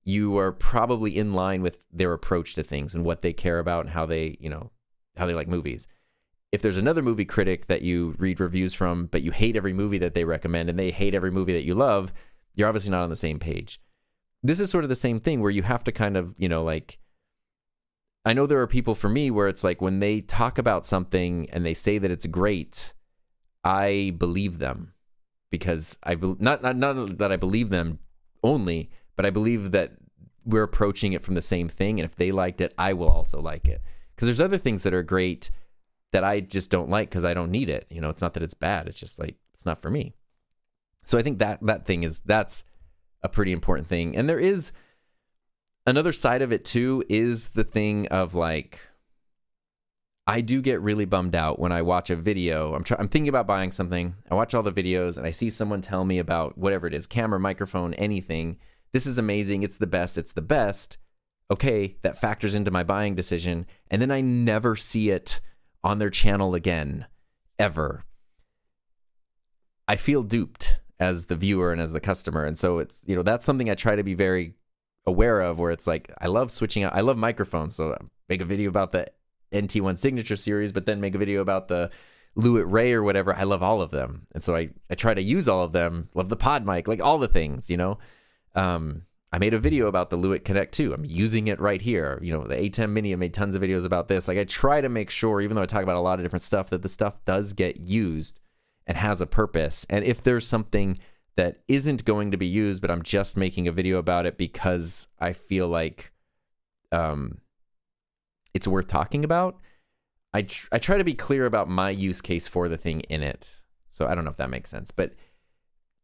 you are probably in line with their approach to things and what they care about and how they like movies. If there's another movie critic that you read reviews from, but you hate every movie that they recommend and they hate every movie that you love, you're obviously not on the same page. This is sort of the same thing where you have to kind of, like, I know there are people for me where it's like when they talk about something and they say that it's great, I believe them, because not that I believe them only, but I believe that we're approaching it from the same thing. And if they liked it, I will also like it. Because there's other things that are great that I just don't like because I don't need it. It's not that it's bad. It's just like, it's not for me. So I think that's a pretty important thing. And there is another side of it too, is the thing of like, I do get really bummed out when I watch a video. I'm thinking about buying something. I watch all the videos and I see someone tell me about whatever it is, camera, microphone, anything. This is amazing. It's the best. It's the best. Okay, that factors into my buying decision. And then I never see it on their channel again, ever. I feel duped as the viewer and as the customer. And so it's, that's something I try to be very aware of, where it's like, I love switching out. I love microphones. So I make a video about the NT1 Signature series, but then make a video about the Lewitt Ray or whatever. I love all of them. And so I try to use all of them. Love the pod mic, like all the things, I made a video about the Lewitt Connect 2. I'm using it right here. The A10 Mini, I made tons of videos about this. Like I try to make sure, even though I talk about a lot of different stuff, that the stuff does get used and has a purpose. And if there's something that isn't going to be used, but I'm just making a video about it because I feel like it's worth talking about, I try to be clear about my use case for the thing in it. So I don't know if that makes sense, but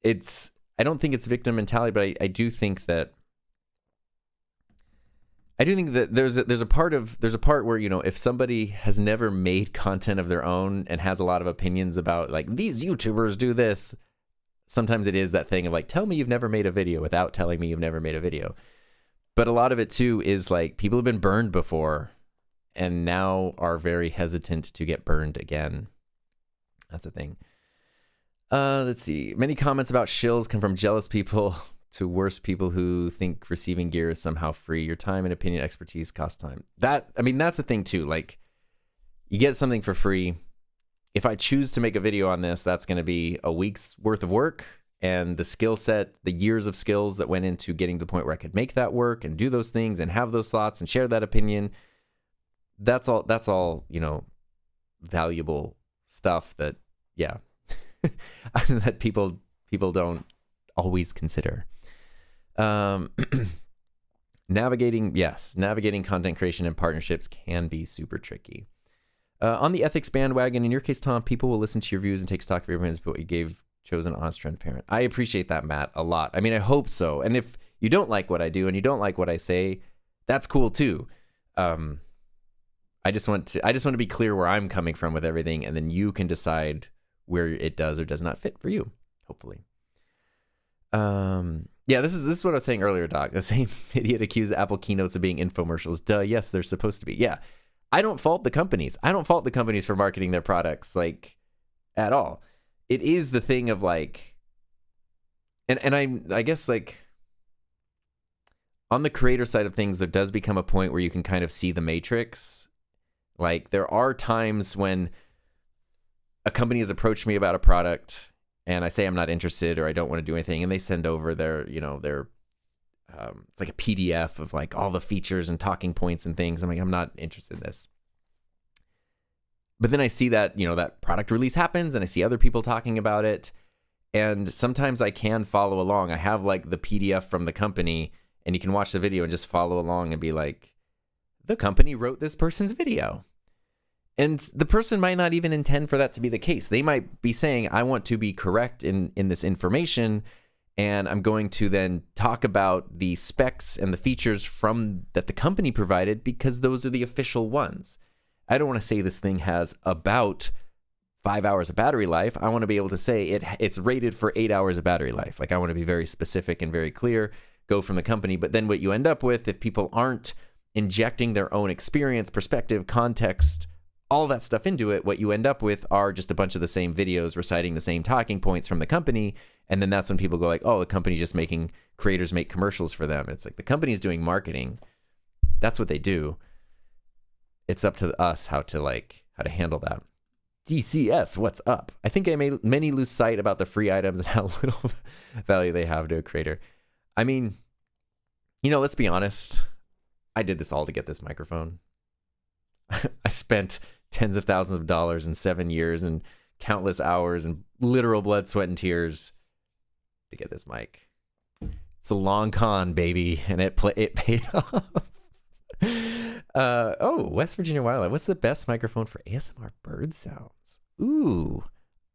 I don't think it's victim mentality, but I do think that I do think that there's a part where, you know, if somebody has never made content of their own and has a lot of opinions about like these YouTubers do this, sometimes it is that thing of like, tell me you've never made a video without telling me you've never made a video. But a lot of it too is like people have been burned before and now are very hesitant to get burned again. That's a thing. Let's see. Many comments about shills come from jealous people to worse people who think receiving gear is somehow free. Your time and opinion, expertise cost time. That's a thing too. Like, you get something for free. If I choose to make a video on this, that's going to be a week's worth of work, and the skill set, the years of skills that went into getting to the point where I could make that work and do those things and have those thoughts and share that opinion. That's all, you know, valuable stuff that, yeah, that people don't always consider. Navigating content creation and partnerships can be super tricky. On the ethics bandwagon, in your case, Tom, people will listen to your views and take stock of your opinions, but what you gave shows an honest, transparent. I appreciate that, Matt, a lot. I mean, I hope so. And if you don't like what I do and you don't like what I say, that's cool too. I just want to be clear where I'm coming from with everything, and then you can decide where it does or does not fit for you, hopefully. Yeah, this is what I was saying earlier, Doc. The same idiot accused Apple keynotes of being infomercials. Duh, yes, they're supposed to be. Yeah, I don't fault the companies. I don't fault the companies for marketing their products, like, at all. It is the thing of, like, and I guess, like, on the creator side of things, there does become a point where you can kind of see the matrix. Like, there are times when a company has approached me about a product and I say I'm not interested or I don't want to do anything, and they send over their, you know, their it's like a PDF of like all the features and talking points and things. I'm like, I'm not interested in this. But then I see that, you know, that product release happens and I see other people talking about it, and sometimes I can follow along. I have like the PDF from the company, and you can watch the video and just follow along and be like, the company wrote this person's video. And the person might not even intend for that to be the case. They might be saying, I want to be correct in this information, and I'm going to then talk about the specs and the features that the company provided because those are the official ones. I don't want to say this thing has about 5 hours of battery life. I want to be able to say it's rated for 8 hours of battery life. Like, I want to be very specific and very clear, go from the company. But then what you end up with, if people aren't injecting their own experience, perspective, context, all that stuff into it, what you end up with are just a bunch of the same videos reciting the same talking points from the company. And then that's when people go like, oh, the company's just making creators make commercials for them. It's like, the company's doing marketing. That's what they do. It's up to us how to handle that. DCS, what's up? I think I made many lose sight about the free items and how little value they have to a creator. I mean, you know, let's be honest. I did this all to get this microphone. I spent tens of thousands of dollars in 7 years and countless hours and literal blood, sweat, and tears to get this mic. It's a long con, baby, and it paid off. West Virginia Wildlife. What's the best microphone for ASMR bird sounds? Ooh,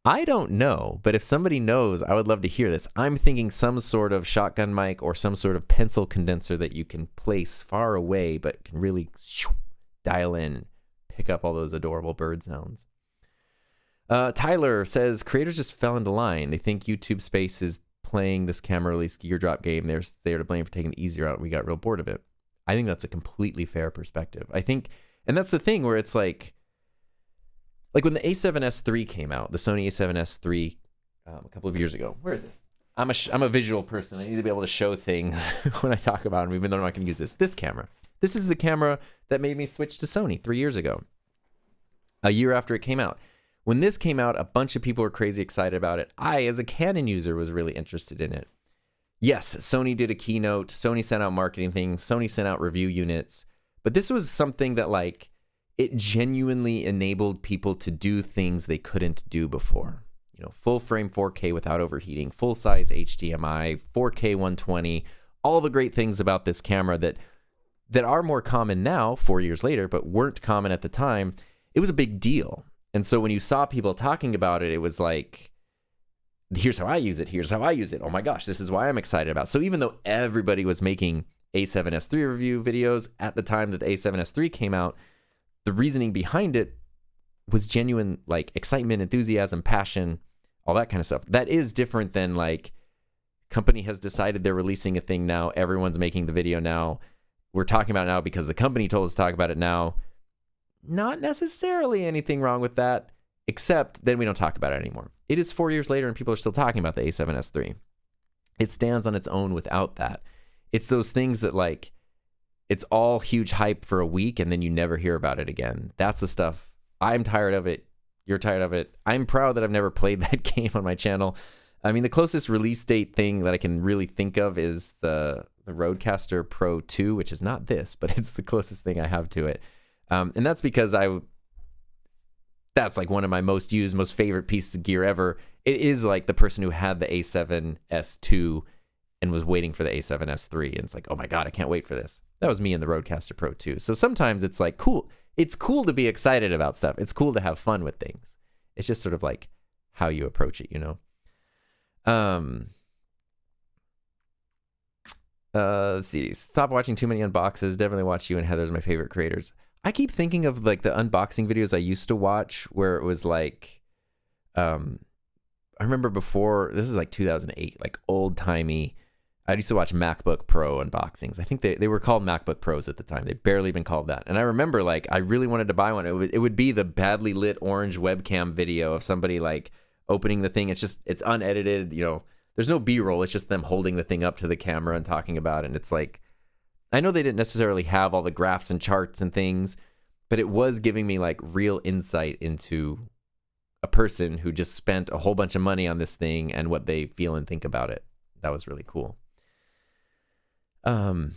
I don't know, but if somebody knows, I would love to hear this. I'm thinking some sort of shotgun mic or some sort of pencil condenser that you can place far away, but can really dial in, pick up all those adorable bird sounds. Tyler says creators just fell into line. They think YouTube Space is playing this camera release gear drop game. They're to blame for taking the easier route. We got real bored of it. I think that's a completely fair perspective. I think, and that's the thing where it's like when the A7S III came out, the Sony A7S III a couple of years ago. Where is it? I'm a visual person. I need to be able to show things when I talk about them, even though I'm not going to use this camera. This is the camera that made me switch to Sony 3 years ago, a year after it came out. When this came out, a bunch of people were crazy excited about it. I, as a Canon user, was really interested in it. Yes, Sony did a keynote. Sony sent out marketing things. Sony sent out review units. But this was something that, like, it genuinely enabled people to do things they couldn't do before. You know, full frame 4K without overheating, full size HDMI, 4K 120, all the great things about this camera that are more common now, 4 years later, but weren't common at the time. It was a big deal. And so when you saw people talking about it, it was like, here's how I use it. Here's how I use it. Oh my gosh, this is why I'm excited about it. So even though everybody was making A7S3 review videos at the time that the A7S3 came out, the reasoning behind it was genuine, like excitement, enthusiasm, passion, all that kind of stuff. That is different than like company has decided they're releasing a thing now. Everyone's making the video now. We're talking about it now because the company told us to talk about it now. Not necessarily anything wrong with that, except then we don't talk about it anymore. It is 4 years later and people are still talking about the A7S3. It stands on its own without that. It's those things that like, it's all huge hype for a week and then you never hear about it again. That's the stuff. I'm tired of it. You're tired of it. I'm proud that I've never played that game on my channel. I mean, the closest release date thing that I can really think of is the Rodecaster Pro 2, which is not this, but it's the closest thing I have to it. And that's because that's like one of my most used, most favorite pieces of gear ever. It is like the person who had the A7S2 and was waiting for the A7S3. And it's like, oh my God, I can't wait for this. That was me in the Rodecaster Pro 2. So sometimes it's like, cool. It's cool to be excited about stuff. It's cool to have fun with things. It's just sort of like how you approach it, you know? Let's see. Stop watching too many unboxes. Definitely watch you and Heather's my favorite creators. I keep thinking of like the unboxing videos I used to watch where it was like, I remember before, this is like 2008, like old timey. I used to watch MacBook Pro unboxings. I think they were called MacBook Pros at the time. They barely been called that. And I remember like, I really wanted to buy one. It would be the badly lit orange webcam video of somebody like opening the thing. It's unedited, you know, there's no B-roll. It's just them holding the thing up to the camera and talking about it. And it's like, I know they didn't necessarily have all the graphs and charts and things, but it was giving me like real insight into a person who just spent a whole bunch of money on this thing and what they feel and think about it. That was really cool. Yeah,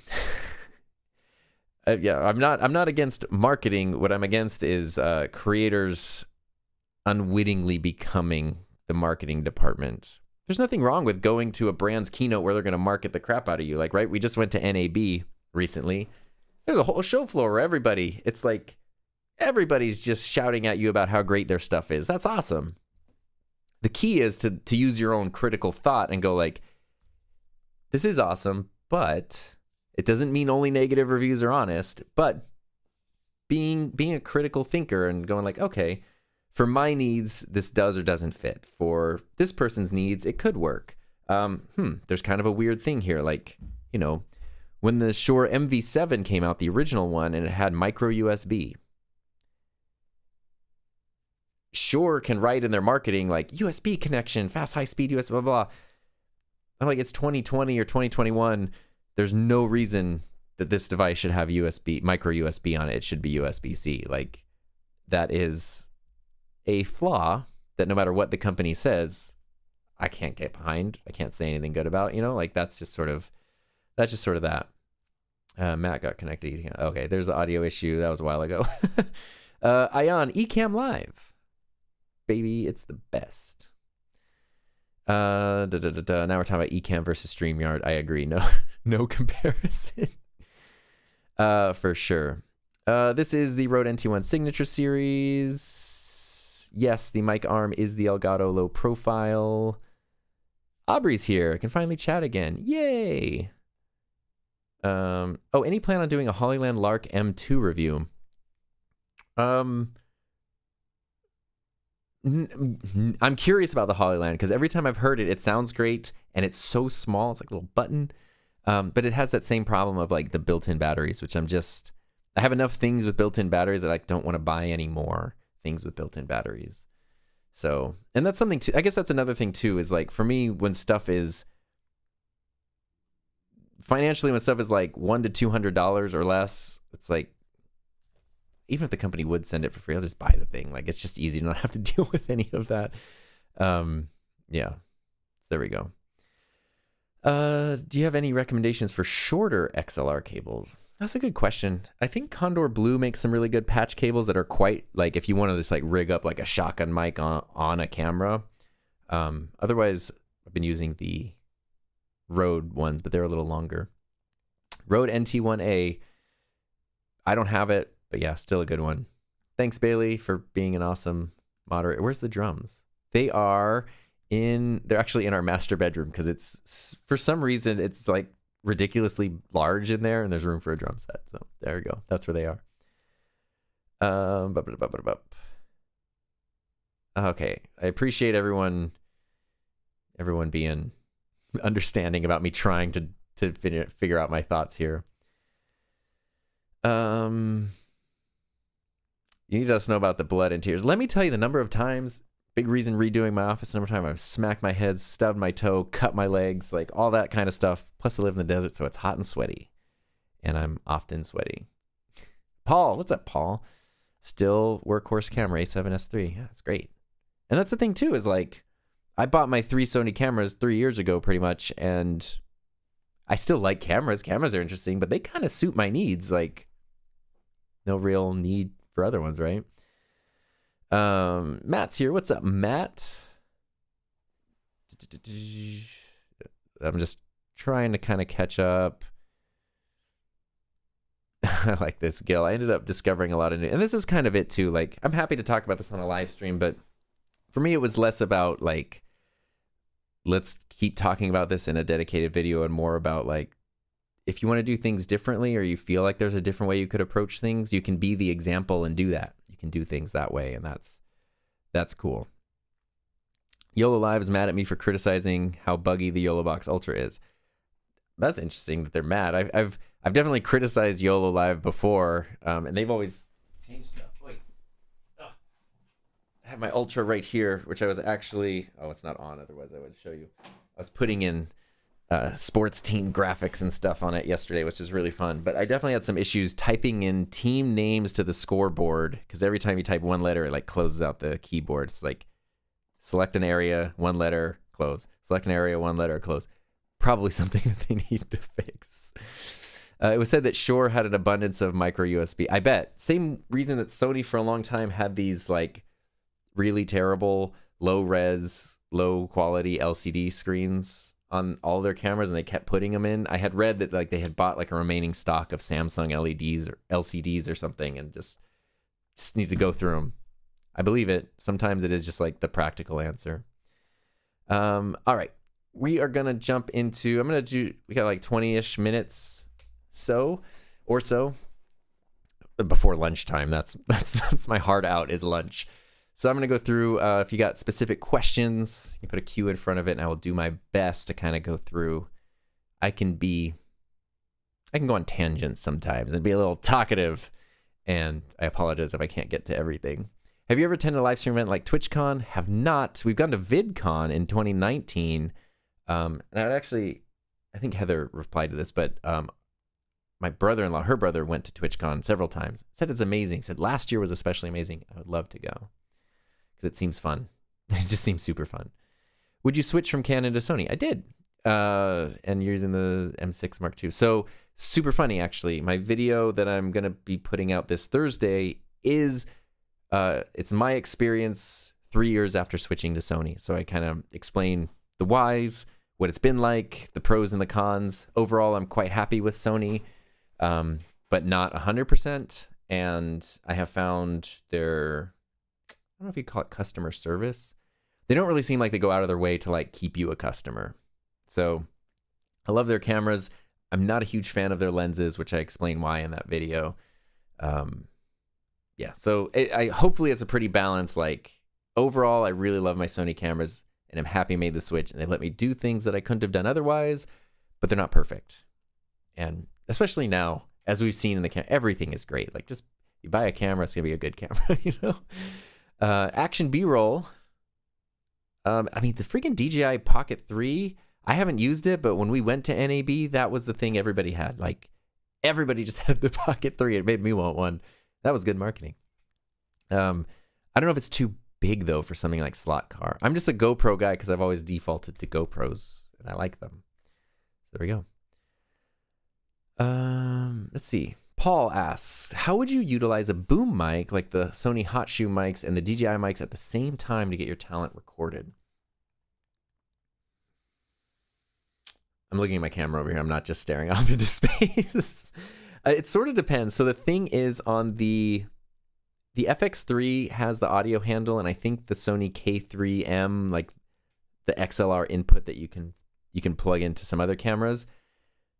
I'm not against marketing. What I'm against is creators unwittingly becoming the marketing department. There's nothing wrong with going to a brand's keynote where they're going to market the crap out of you. Like, right? We just went to NAB recently. There's a whole show floor where it's like everybody's just shouting at you about how great their stuff is. That's awesome. The key is to use your own critical thought and go like, this is awesome, but it doesn't mean only negative reviews are honest, but being a critical thinker and going like, okay, for my needs, this does or doesn't fit. For this person's needs, it could work. There's kind of a weird thing here. Like, you know, when the Shure MV7 came out, the original one, and it had micro USB. Shure can write in their marketing like USB connection, fast, high speed USB, blah, blah. I'm like, it's 2020 or 2021. There's no reason that this device should have micro USB on it. It should be USB-C. Like, that is a flaw that no matter what the company says, I can't get behind. I can't say anything good about, you know, like that's just sort of that. Matt got connected. Okay, there's the audio issue. That was a while ago. Ion, Ecamm Live. Baby, it's the best. Now we're talking about Ecamm versus StreamYard. I agree. No comparison. For sure. This is the Rode NT1 Signature Series. Yes, the mic arm is the Elgato low profile. Aubrey's here. I can finally chat again. Yay. Any plan on doing a Hollyland Lark M2 review? I'm curious about the Hollyland because every time I've heard it, it sounds great and it's so small. It's like a little button. But it has that same problem of like the built-in batteries, which I have enough things with built-in batteries that I don't want to buy any more things with built-in batteries. So, and that's something too, I guess that's another thing too, is like for me, when stuff is financially, when stuff is like $100 to $200 or less, it's like, even if the company would send it for free, I'll just buy the thing. Like, it's just easy to not have to deal with any of that. Yeah, there we go. Do you have any recommendations for shorter XLR cables? That's a good question. I think Condor Blue makes some really good patch cables that are quite, like, if you want to just like rig up like a shotgun mic on a camera. Otherwise, I've been using the Rode ones, but they're a little longer. Rode NT1A, I don't have it, but yeah, still a good one. Thanks, Bailey, for being an awesome moderator. Where's the drums? They're actually in our master bedroom because it's, for some reason, it's like ridiculously large in there, and there's room for a drum set. So there you go. That's where they are. Okay, I appreciate everyone being understanding about me trying to figure out my thoughts here. You need to let us know about the blood and tears. Let me tell you the number of times, big reason redoing my office, number of times I've smacked my head, stubbed my toe, cut my legs, like all that kind of stuff. Plus I live in the desert, so it's hot and sweaty. And I'm often sweaty. Paul, what's up, Paul? Still workhorse camera, A7S3. Yeah, that's great. And that's the thing too, is like, I bought my 3 Sony cameras 3 years ago pretty much, and I still like cameras. Cameras are interesting, but they kind of suit my needs. Like, no real need for other ones, right? Matt's here. What's up, Matt? I'm just trying to kind of catch up. I like this, Gil. I ended up discovering a lot of new, and this is kind of it too. Like, I'm happy to talk about this on a live stream, but for me, it was less about like, let's keep talking about this in a dedicated video, and more about like, if you want to do things differently, or you feel like there's a different way you could approach things, you can be the example and do that. You can do things that way, and that's cool. YOLO Live is mad at me for criticizing how buggy the YOLO Box Ultra is. That's interesting that they're mad. I've definitely criticized YOLO Live before, and they've always changed stuff. Wait, I have my Ultra right here, which I was actually, it's not on, otherwise I would show you. I was putting in sports team graphics and stuff on it yesterday, which is really fun. But I definitely had some issues typing in team names to the scoreboard, because every time you type one letter, it like closes out the keyboard. It's like, select an area, one letter, close. Select an area, one letter, close. Probably something that they need to fix. It was said that Shure had an abundance of micro USB. I bet. Same reason that Sony for a long time had these like really terrible, low res, low quality LCD screens on all their cameras, and they kept putting them in. I had read that like they had bought like a remaining stock of Samsung LEDs or LCDs or something, and just need to go through them. I believe it. Sometimes it is just like the practical answer. All right. We are going to jump into, we got like 20-ish minutes so before lunchtime. That's my hard out is lunch. So I'm going to go through, if you got specific questions, you put a Q in front of it, and I will do my best to kind of go through. I can go on tangents sometimes and be a little talkative, and I apologize if I can't get to everything. Have you ever attended a live stream event like TwitchCon? Have not. We've gone to VidCon in 2019. And I think Heather replied to this, but my brother-in-law, her brother, went to TwitchCon several times. Said it's amazing. Said last year was especially amazing. I would love to go because it seems fun. It just seems super fun. Would you switch from Canon to Sony? I did. And you're using the M6 Mark II. So super funny, actually. My video that I'm going to be putting out this Thursday is, it's my experience 3 years after switching to Sony. So I kind of explain the whys, what it's been like, the pros and the cons. Overall, I'm quite happy with Sony, but not 100%. And I have found their, I don't know if you call it customer service. They don't really seem like they go out of their way to like keep you a customer. So I love their cameras. I'm not a huge fan of their lenses, which I explain why in that video. Yeah, so hopefully it's a pretty balanced, like, overall, I really love my Sony cameras, and I'm happy I made the switch, and they let me do things that I couldn't have done otherwise, but they're not perfect. And especially now, as we've seen in the camera, everything is great. Like, just, you buy a camera, it's going to be a good camera, you know? Action B-roll. The freaking DJI Pocket 3, I haven't used it, but when we went to NAB, that was the thing everybody had. Like, everybody just had the Pocket 3. It made me want one. That was good marketing. I don't know if it's too big, though, for something like Slot Car. I'm just a GoPro guy because I've always defaulted to GoPros, and I like them. So there we go. Let's see. Paul asks, how would you utilize a boom mic like the Sony Hot Shoe mics and the DJI mics at the same time to get your talent recorded? I'm looking at my camera over here. I'm not just staring off into space. It sort of depends. So the thing is, on the FX3 has the audio handle, and I think the Sony K3M, like the XLR input that you can plug into some other cameras.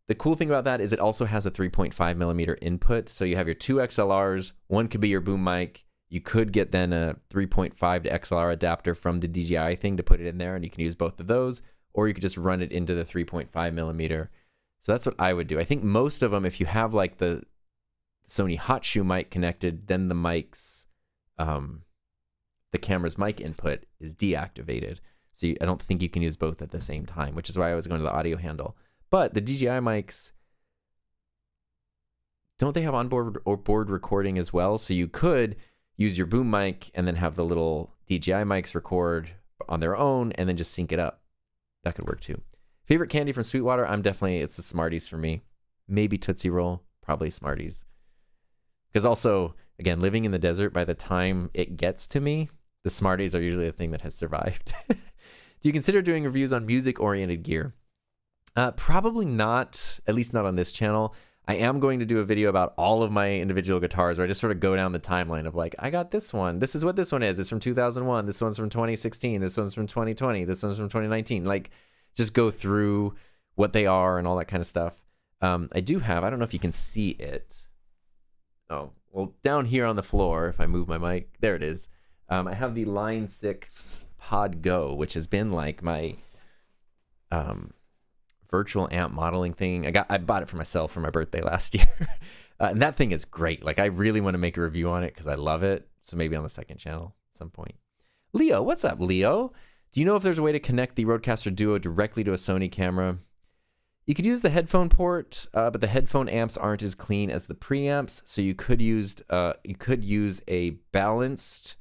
The cool thing about that is it also has a 3.5 millimeter input. So you have your two XLRs. One could be your boom mic. You could get then a 3.5 to XLR adapter from the DJI thing to put it in there, and you can use both of those, or you could just run it into the 3.5 millimeter. So that's what I would do. I think most of them, if you have like the Sony hot shoe mic connected, then the mic's, the camera's mic input is deactivated. So I don't think you can use both at the same time, which is why I was going to the audio handle. But the DJI mics, don't they have onboard or board recording as well? So you could use your boom mic and then have the little DJI mics record on their own and then just sync it up. That could work too. Favorite candy from Sweetwater? It's the Smarties for me. Maybe Tootsie Roll, probably Smarties. Because also, again, living in the desert, by the time it gets to me, the Smarties are usually the thing that has survived. Do you consider doing reviews on music-oriented gear? Probably not, at least not on this channel. I am going to do a video about all of my individual guitars where I just sort of go down the timeline of like, I got this one. This is what this one is. It's from 2001. This one's from 2016. This one's from 2020. This one's from 2019. Like, just go through what they are and all that kind of stuff. I do have, I don't know if you can see it. Oh, well, down here on the floor, if I move my mic, there it is. I have the Line 6 Pod Go, which has been like my virtual amp modeling thing. I bought it for myself for my birthday last year. And that thing is great. Like, I really want to make a review on it because I love it. So maybe on the second channel at some point. Leo, what's up, Leo? Do you know if there's a way to connect the Rodecaster Duo directly to a Sony camera? You could use the headphone port, but the headphone amps aren't as clean as the preamps. So you could use a balanced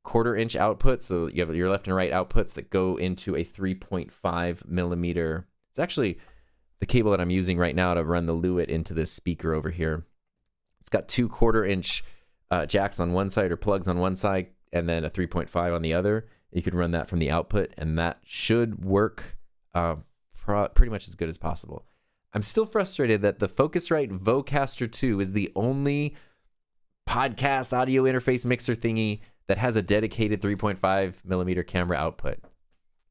1/4 inch output. So you have your left and right outputs that go into a 3.5 millimeter. It's actually the cable that I'm using right now to run the Lewitt into this speaker over here. It's got two 1/4 inch jacks on one side or plugs on one side, and then a 3.5 on the other. You could run that from the output, and that should work pretty much as good as possible. I'm still frustrated that the Focusrite Vocaster 2 is the only podcast audio interface mixer thingy that has a dedicated 3.5 millimeter camera output.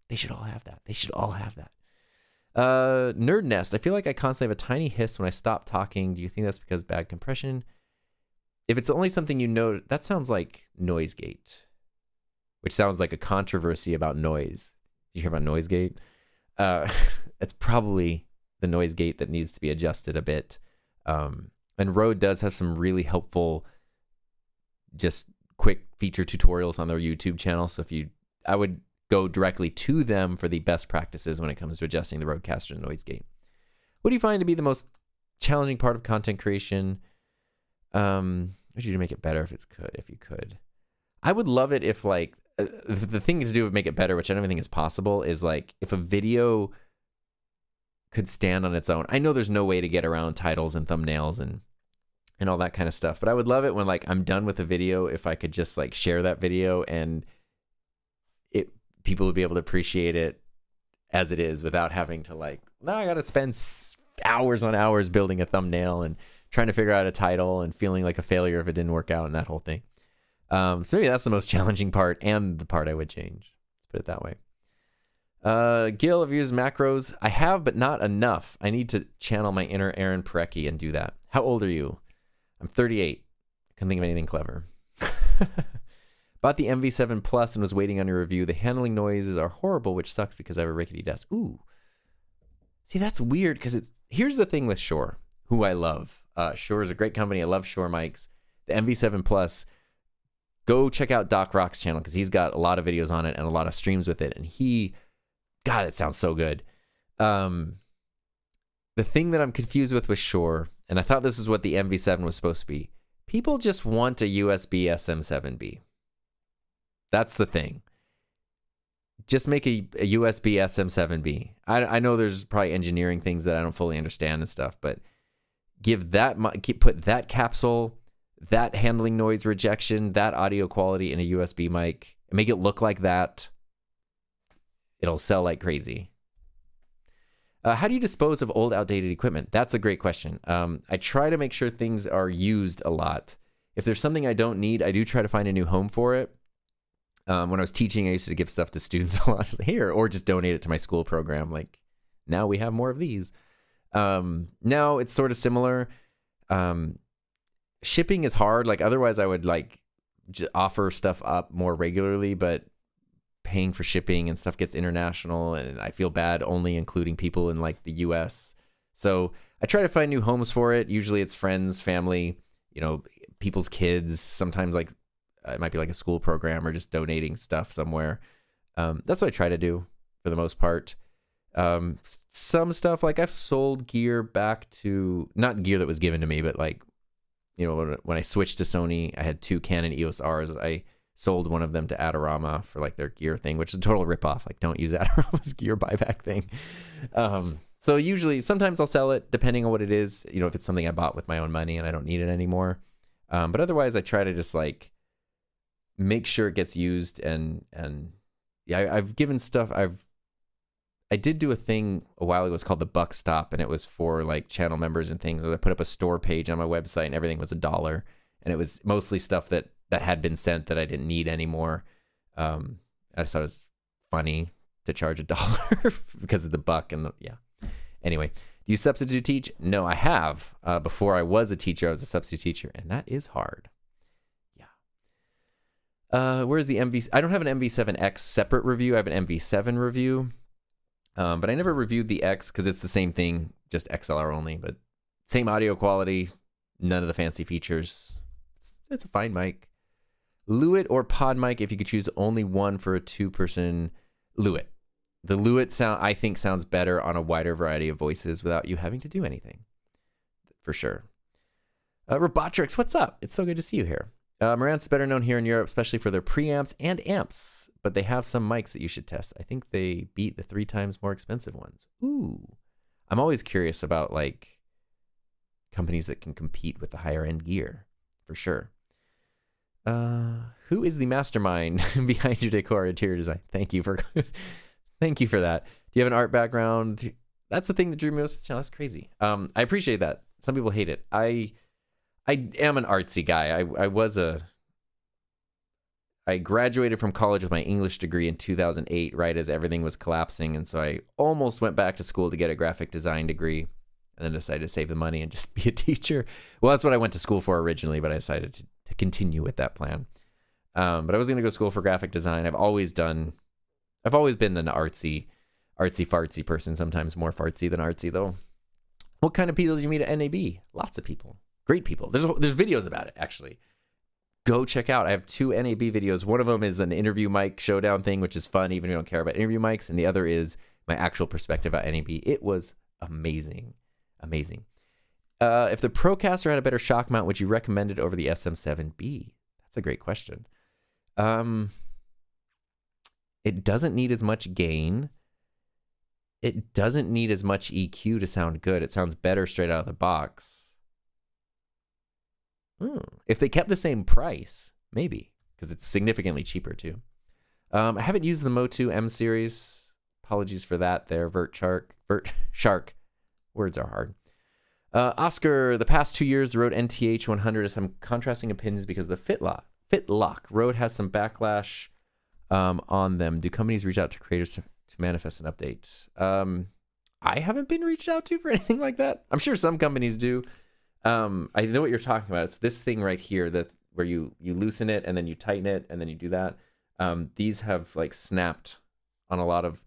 They should all have that. They should all have that. Nerd Nest. I feel like I constantly have a tiny hiss when I stop talking. Do you think that's because bad compression? If it's only something you know, that sounds like noise gate, which sounds like a controversy about noise. Did you hear about noise gate? It's probably the noise gate that needs to be adjusted a bit. And Rode does have some really helpful, just quick feature tutorials on their YouTube channel. So I would go directly to them for the best practices when it comes to adjusting the Rodecaster noise gate. What do you find to be the most challenging part of content creation? Wish you to make it better if you could. I would love it if like the thing to do to make it better, which I don't even think is possible, is like if a video could stand on its own. I know there's no way to get around titles and thumbnails and all that kind of stuff, but I would love it when like I'm done with a video if I could just like share that video and people would be able to appreciate it as it is without having to like, now I got to spend hours on hours building a thumbnail and trying to figure out a title and feeling like a failure if it didn't work out and that whole thing. So maybe that's the most challenging part and the part I would change. Let's put it that way. Gil, have you used macros? I have, but not enough. I need to channel my inner Aaron Parecki and do that. How old are you? I'm 38. Couldn't think of anything clever. Bought the MV7 Plus and was waiting on your review. The handling noises are horrible, which sucks because I have a rickety desk. Ooh. See, that's weird because here's the thing with Shure, who I love. Shure is a great company. I love Shure mics. The MV7 Plus, go check out Doc Rock's channel because he's got a lot of videos on it and a lot of streams with it. And God, it sounds so good. The thing that I'm confused with Shure, and I thought this is what the MV7 was supposed to be, people just want a USB SM7B. That's the thing. Just make a USB SM7B. I know there's probably engineering things that I don't fully understand and stuff, but put that capsule, that handling noise rejection, that audio quality in a USB mic, and make it look like that. It'll sell like crazy. How do you dispose of old, outdated equipment? That's a great question. I try to make sure things are used a lot. If there's something I don't need, I do try to find a new home for it. When I was teaching, I used to give stuff to students a lot here, or just donate it to my school program. Like, now we have more of these. Now it's sort of similar. Shipping is hard. Like otherwise I would like offer stuff up more regularly, but paying for shipping and stuff gets international, and I feel bad only including people in like the US. So I try to find new homes for it. Usually it's friends, family, people's kids. Sometimes like it might be like a school program or just donating stuff somewhere. That's what I try to do for the most part. Some stuff like I've sold gear back to, not gear that was given to me, but like, when I switched to Sony, I had 2 Canon EOS Rs. I sold one of them to Adorama for like their gear thing, which is a total ripoff. Like don't use Adorama's gear buyback thing. So usually sometimes I'll sell it depending on what it is, if it's something I bought with my own money and I don't need it anymore. But otherwise I try to just like make sure it gets used and yeah, I've given stuff. I did do a thing a while ago. It was called the Buck Stop, and it was for like channel members and things. I put up a store page on my website, and everything was $1, and it was mostly stuff that had been sent that I didn't need anymore. I just thought it was funny to charge $1 because of the buck and yeah. Anyway, do you substitute teach? No, I have. Before I was a teacher, I was a substitute teacher, and that is hard. Where's the MV? I don't have an MV7X separate review. I have an MV7 review. But I never reviewed the X because it's the same thing, just XLR only, but same audio quality, none of the fancy features. It's a fine mic. Lewitt or Pod mic, if you could choose only one for a 2-person. Lewitt. The Lewitt sound, I think, sounds better on a wider variety of voices without you having to do anything, for sure. Robotrix, what's up? It's so good to see you here. Marantz is better known here in Europe, especially for their preamps and amps, but they have some mics that you should test. I think they beat the 3 times more expensive ones. Ooh. I'm always curious about like companies that can compete with the higher end gear, for sure. Who is the mastermind behind your decor interior design? Thank you for that. Do you have an art background? That's the thing that drew me most to the channel. That's crazy. I appreciate that. Some people hate it. I am an artsy guy. I graduated from college with my English degree in 2008, right as everything was collapsing. And so I almost went back to school to get a graphic design degree and then decided to save the money and just be a teacher. Well, that's what I went to school for originally, but I decided to continue with that plan. But I was going to go to school for graphic design. I've always been an artsy fartsy person, sometimes more fartsy than artsy though. What kind of people did you meet at NAB? Lots of people. Great people. There's videos about it, actually. Go check out. I have 2 NAB videos. One of them is an interview mic showdown thing, which is fun, even if you don't care about interview mics. And the other is my actual perspective at NAB. It was amazing. Amazing. If the Procaster had a better shock mount, would you recommend it over the SM7B? That's a great question. It doesn't need as much gain. It doesn't need as much EQ to sound good. It sounds better straight out of the box. If they kept the same price, maybe, because it's significantly cheaper too. I haven't used the Motu M series. Apologies for that there, Vert Shark. Words are hard. Oscar, the past 2 years, the Rode NTH 100 has some contrasting opinions because the Fitlock Rode has some backlash on them. Do companies reach out to creators to manifest an update? I haven't been reached out to for anything like that. I'm sure some companies do. I know what you're talking about. It's this thing right here where you loosen it and then you tighten it and then you do that. These have like snapped on a lot of,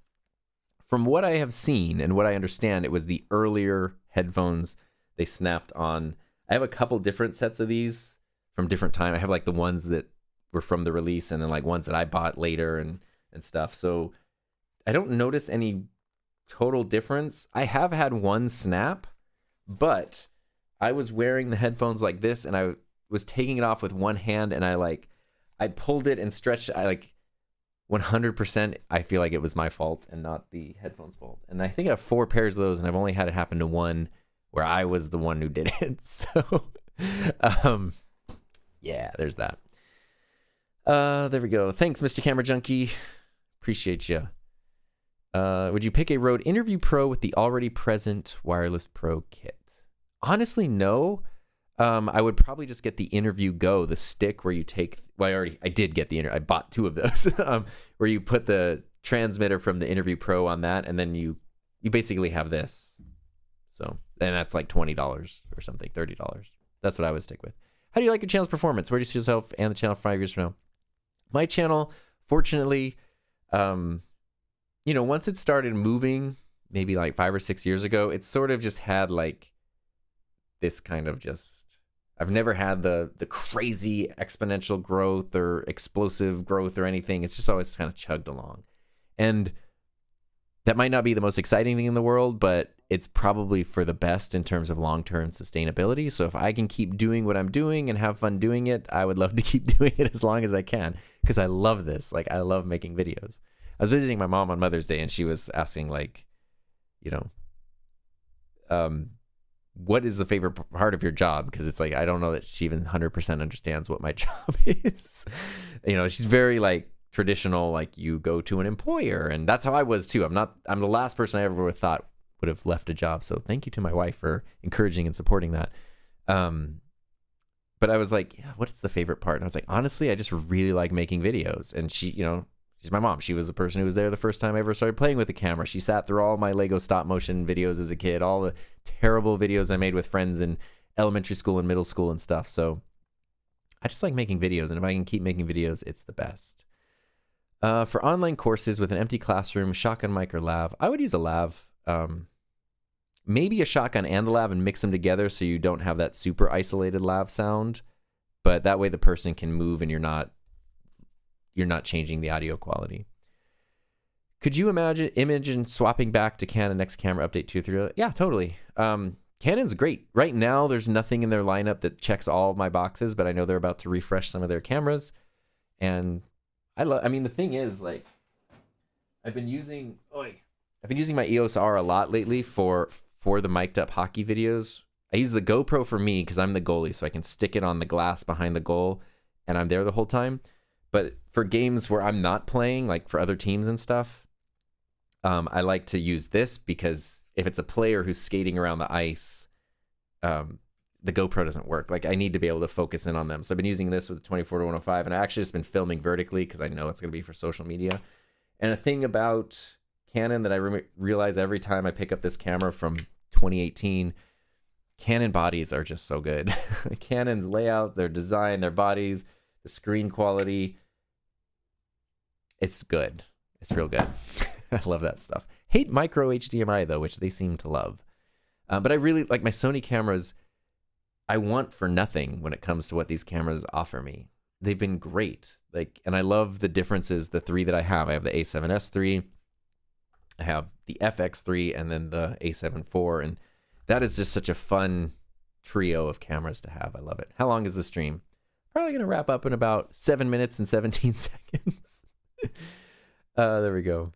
from what I have seen and what I understand, it was the earlier headphones they snapped on. I have a couple different sets of these from different time. I have like the ones that were from the release and then like ones that I bought later and stuff. So I don't notice any total difference. I have had one snap, but I was wearing the headphones like this and I was taking it off with one hand and I pulled it and stretched. 100% I feel like it was my fault and not the headphones fault. And I think I have 4 pairs of those and I've only had it happen to one where I was the one who did it. So, yeah, there's that. There we go. Thanks, Mr. Camera Junkie. Appreciate you. Would you pick a Rode Interview Pro with the already present Wireless Pro kit? Honestly, no. I would probably just get the Interview Go, the stick where you take. Well, I did get the I bought 2 of those, where you put the transmitter from the Interview Pro on that, and then you basically have this. So, and that's like $20 or something, $30. That's what I would stick with. How do you like your channel's performance? Where do you see yourself and the channel 5 years from now? My channel, fortunately, once it started moving, maybe like 5 or 6 years ago, it sort of just had like this kind of just, I've never had the crazy exponential growth or explosive growth or anything. It's just always kind of chugged along. And that might not be the most exciting thing in the world, but it's probably for the best in terms of long-term sustainability. So if I can keep doing what I'm doing and have fun doing it, I would love to keep doing it as long as I can, because I love this. Like, I love making videos. I was visiting my mom on Mother's Day, and she was asking, like, what is the favorite part of your job? Because it's like, I don't know that she even 100% understands what my job is. She's very like traditional, like you go to an employer, and that's how I was too. I'm the last person I ever would have thought would have left a job. So thank you to my wife for encouraging and supporting that. But I was like, yeah, what's the favorite part? And I was like, honestly, I just really like making videos. And she, she's my mom. She was the person who was there the first time I ever started playing with the camera. She sat through all my Lego stop motion videos as a kid, all the terrible videos I made with friends in elementary school and middle school and stuff. So I just like making videos. And if I can keep making videos, it's the best. For online courses with an empty classroom, shotgun mic or lav, I would use a lav. Maybe a shotgun and a lav and mix them together so you don't have that super isolated lav sound. But that way the person can move and you're not changing the audio quality. Could you imagine swapping back to Canon next camera update 2 or 3? Yeah, totally. Canon's great. Right now, there's nothing in their lineup that checks all of my boxes, but I know they're about to refresh some of their cameras. And the thing is, like, I've been using my EOS R a lot lately for the mic'd up hockey videos. I use the GoPro for me because I'm the goalie, so I can stick it on the glass behind the goal, and I'm there the whole time. But for games where I'm not playing, like for other teams and stuff, I like to use this because if it's a player who's skating around the ice, the GoPro doesn't work. Like, I need to be able to focus in on them. So I've been using this with the 24-105, and I actually just been filming vertically because I know it's going to be for social media. And a thing about Canon that I realize every time I pick up this camera from 2018, Canon bodies are just so good. Canon's layout, their design, their bodies, the screen quality, it's good. It's real good. I love that stuff. Hate micro HDMI though, which they seem to love. But I really like my Sony cameras. I want for nothing when it comes to what these cameras offer me. They've been great. And I love the differences, the three that I have. I have the A7S III, I have the FX3, and then the A7 IV, and that is just such a fun trio of cameras to have. I love it. How long is the stream? Probably going to wrap up in about 7 minutes and 17 seconds. There we go.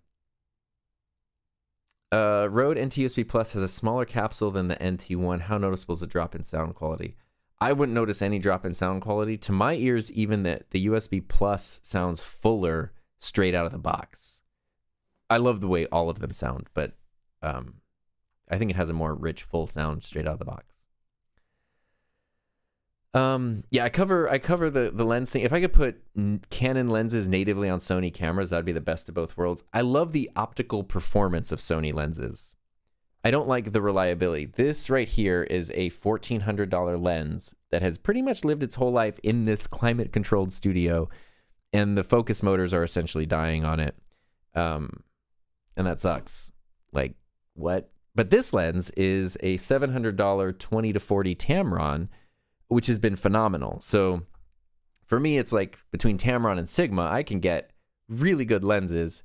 Rode NT-USB Plus has a smaller capsule than the NT1. How noticeable is the drop in sound quality? I wouldn't notice any drop in sound quality. To my ears, even the USB Plus sounds fuller straight out of the box. I love the way all of them sound, but I think it has a more rich, full sound straight out of the box. Yeah, I cover the lens thing. If I could put Canon lenses natively on Sony cameras, that'd be the best of both worlds. I love the optical performance of Sony lenses. I don't like the reliability. This right here is a $1,400 lens that has pretty much lived its whole life in this climate-controlled studio, and the focus motors are essentially dying on it. And that sucks. Like, what? But this lens is a $700 20-40 Tamron, which has been phenomenal. So for me, it's like between Tamron and Sigma, I can get really good lenses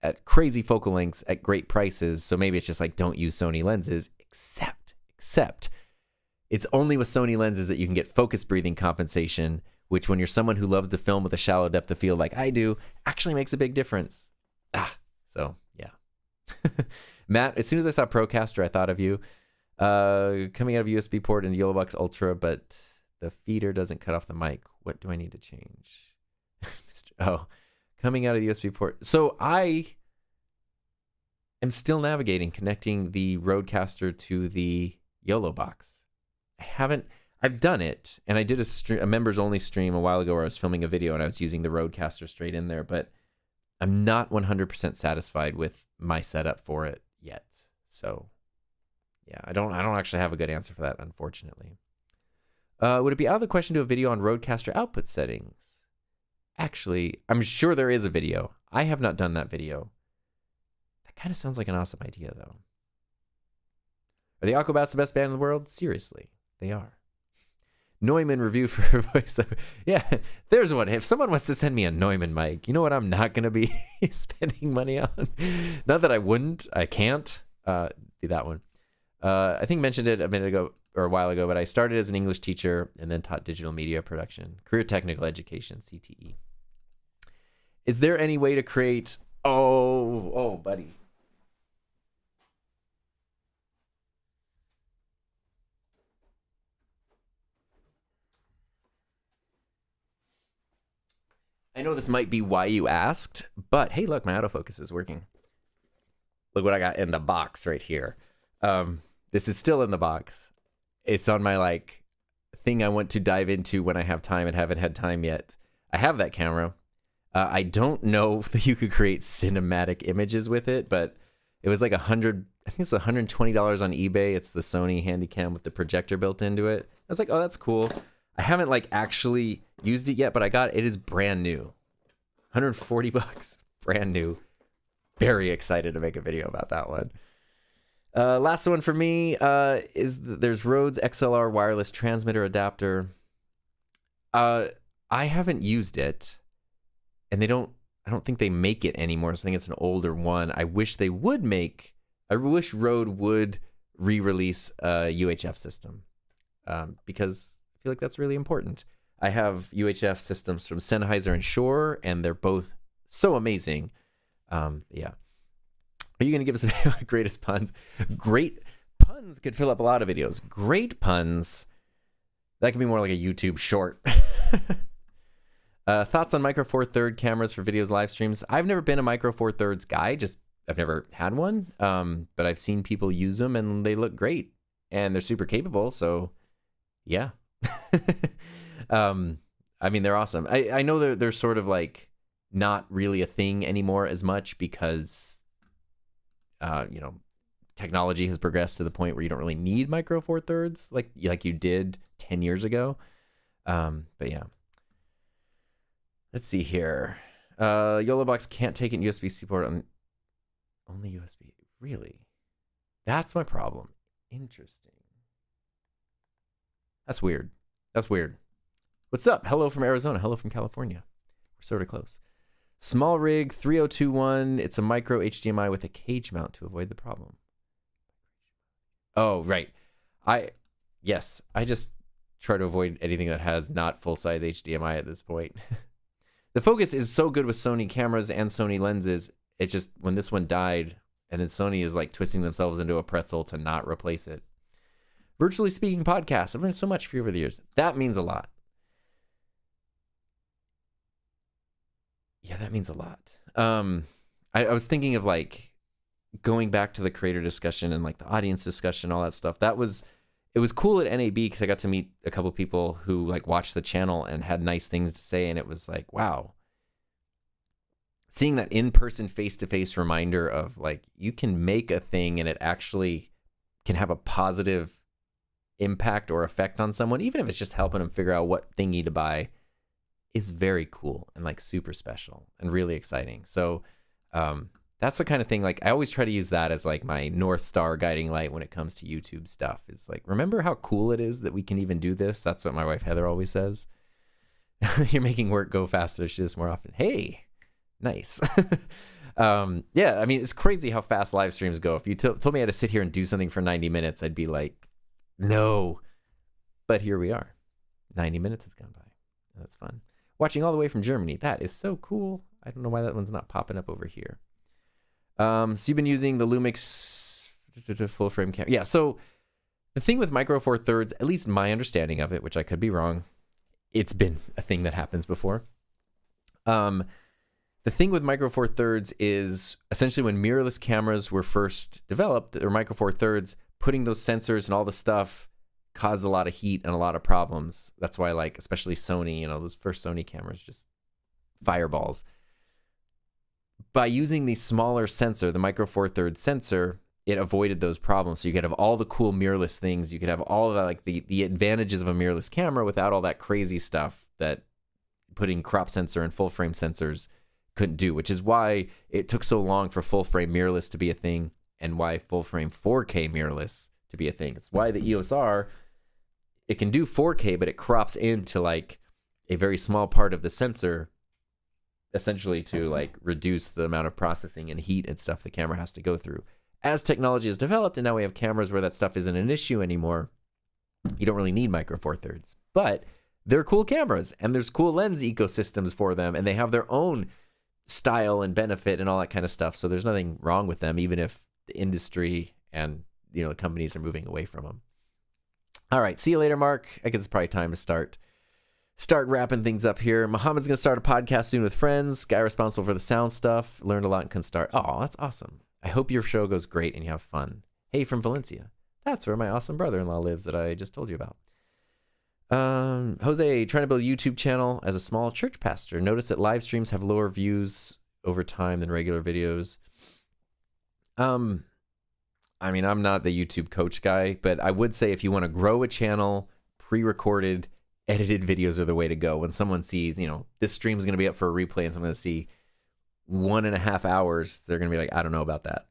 at crazy focal lengths at great prices. So maybe it's just like, don't use Sony lenses, except it's only with Sony lenses that you can get focus breathing compensation, which when you're someone who loves to film with a shallow depth of field like I do, actually makes a big difference. So yeah. Matt, as soon as I saw Procaster, I thought of you. Coming out of USB port in Yellowbox Ultra, but the feeder doesn't cut off the mic. What do I need to change? Coming out of the USB port. So I am still navigating, connecting the Rodecaster to the YOLO box. I've done it, and I did a members only stream a while ago where I was filming a video and I was using the Rodecaster straight in there, but I'm not 100% satisfied with my setup for it yet. So Yeah, I don't actually have a good answer for that, unfortunately. Would it be out of the question to do a video on Rodecaster output settings? Actually, I'm sure there is a video. I have not done that video. That kind of sounds like an awesome idea, though. Are the Aquabats the best band in the world? Seriously, they are. Neumann review for voiceover. Yeah, there's one. If someone wants to send me a Neumann mic, you know what I'm not going to be spending money on? Not that I wouldn't. I can't. Do that one. I think mentioned it a minute ago or a while ago, but I started as an English teacher and then taught digital media production, career technical education, CTE. Is there any way to create... Oh, buddy. I know this might be why you asked, but hey, look, my autofocus is working. Look what I got in the box right here. This is still in the box. It's on my thing I want to dive into when I have time and haven't had time yet. I have that camera. I don't know that you could create cinematic images with it, but it was like I think it's $120 on eBay. It's the Sony Handycam with the projector built into it. I was like, oh, that's cool. I haven't actually used it yet, but it is brand new. $140, brand new. Very excited to make a video about that one. Last one for me is there's Rhodes XLR wireless transmitter adapter. I haven't used it, and I don't think they make it anymore. So I think it's an older one. I wish Rode would re-release a UHF system because I feel like that's really important. I have UHF systems from Sennheiser and Shure, and they're both so amazing. Yeah. Are you going to give us a greatest puns? Great puns could fill up a lot of videos. Great puns. That could be more like a YouTube short. Thoughts on Micro Four Third cameras for videos, live streams? I've never been a Micro Four Thirds guy. I've never had one. But I've seen people use them and they look great and they're super capable. So yeah. I mean, they're awesome. I know they're sort of not really a thing anymore as much because technology has progressed to the point where you don't really need Micro Four Thirds like you did 10 years ago. But yeah. Let's see here. YOLO box can't take it in USB-C port on only USB. Really? That's my problem. Interesting. That's weird. What's up? Hello from Arizona. Hello from California. We're sort of close. Small rig 3021. It's a micro HDMI with a cage mount to avoid the problem. Oh, right. I just try to avoid anything that has not full-size HDMI at this point. The focus is so good with Sony cameras and Sony lenses. It's just when this one died, and then Sony is twisting themselves into a pretzel to not replace it. Virtually Speaking podcast. I've learned so much for you over the years. That means a lot. Yeah, that means a lot. I was thinking of going back to the creator discussion and the audience discussion, all that stuff. It was cool at NAB because I got to meet a couple people who watched the channel and had nice things to say, and it was wow. Seeing that in-person, face-to-face reminder of you can make a thing and it actually can have a positive impact or effect on someone, even if it's just helping them figure out what thingy to buy, is very cool and super special and really exciting. So that's the kind of thing I always try to use that as my North Star guiding light when it comes to YouTube stuff. Is remember how cool it is that we can even do this? That's what my wife Heather always says. You're making work go faster. She does more often. Hey, nice. Yeah, I mean, it's crazy how fast live streams go. If you told me I had to sit here and do something for 90 minutes, I'd be no. But here we are. 90 minutes has gone by. That's fun. Watching all the way from Germany. That is so cool. I don't know why that one's not popping up over here. So you've been using the Lumix full frame camera. Yeah, so the thing with Micro Four Thirds, at least my understanding of it, which I could be wrong, it's been a thing that happens before. The thing with Micro Four Thirds is essentially when mirrorless cameras were first developed, or Micro Four Thirds, putting those sensors and all the stuff caused a lot of heat and a lot of problems. That's why especially Sony, those first Sony cameras, just fireballs. By using the smaller sensor, the Micro Four Thirds sensor, it avoided those problems. So you could have all the cool mirrorless things. You could have all of that, like the advantages of a mirrorless camera without all that crazy stuff that putting crop sensor and full frame sensors couldn't do, which is why it took so long for full frame mirrorless to be a thing and why full frame 4K mirrorless to be a thing. It's why the EOS R, it can do 4K, but it crops into like a very small part of the sensor, essentially to like reduce the amount of processing and heat and stuff the camera has to go through. As technology has developed and now we have cameras where that stuff isn't an issue anymore, you don't really need micro four thirds, but they're cool cameras and there's cool lens ecosystems for them and they have their own style and benefit and all that kind of stuff. So there's nothing wrong with them, even if the industry and, you know, the companies are moving away from them. All right. See you later, Mark. I guess it's probably time to start wrapping things up here. Muhammad's going to start a podcast soon with friends. Guy responsible for the sound stuff. Learned a lot and can start. Oh, that's awesome. I hope your show goes great and you have fun. Hey, from Valencia. That's where my awesome brother-in-law lives that I just told you about. Jose, trying to build a YouTube channel as a small church pastor. Notice that live streams have lower views over time than regular videos. I mean, I'm not the YouTube coach guy, but I would say if you want to grow a channel, pre-recorded, edited videos are the way to go. When someone sees, you know, this stream is going to be up for a replay and someone going to see 1.5 hours, they're going to be like, I don't know about that.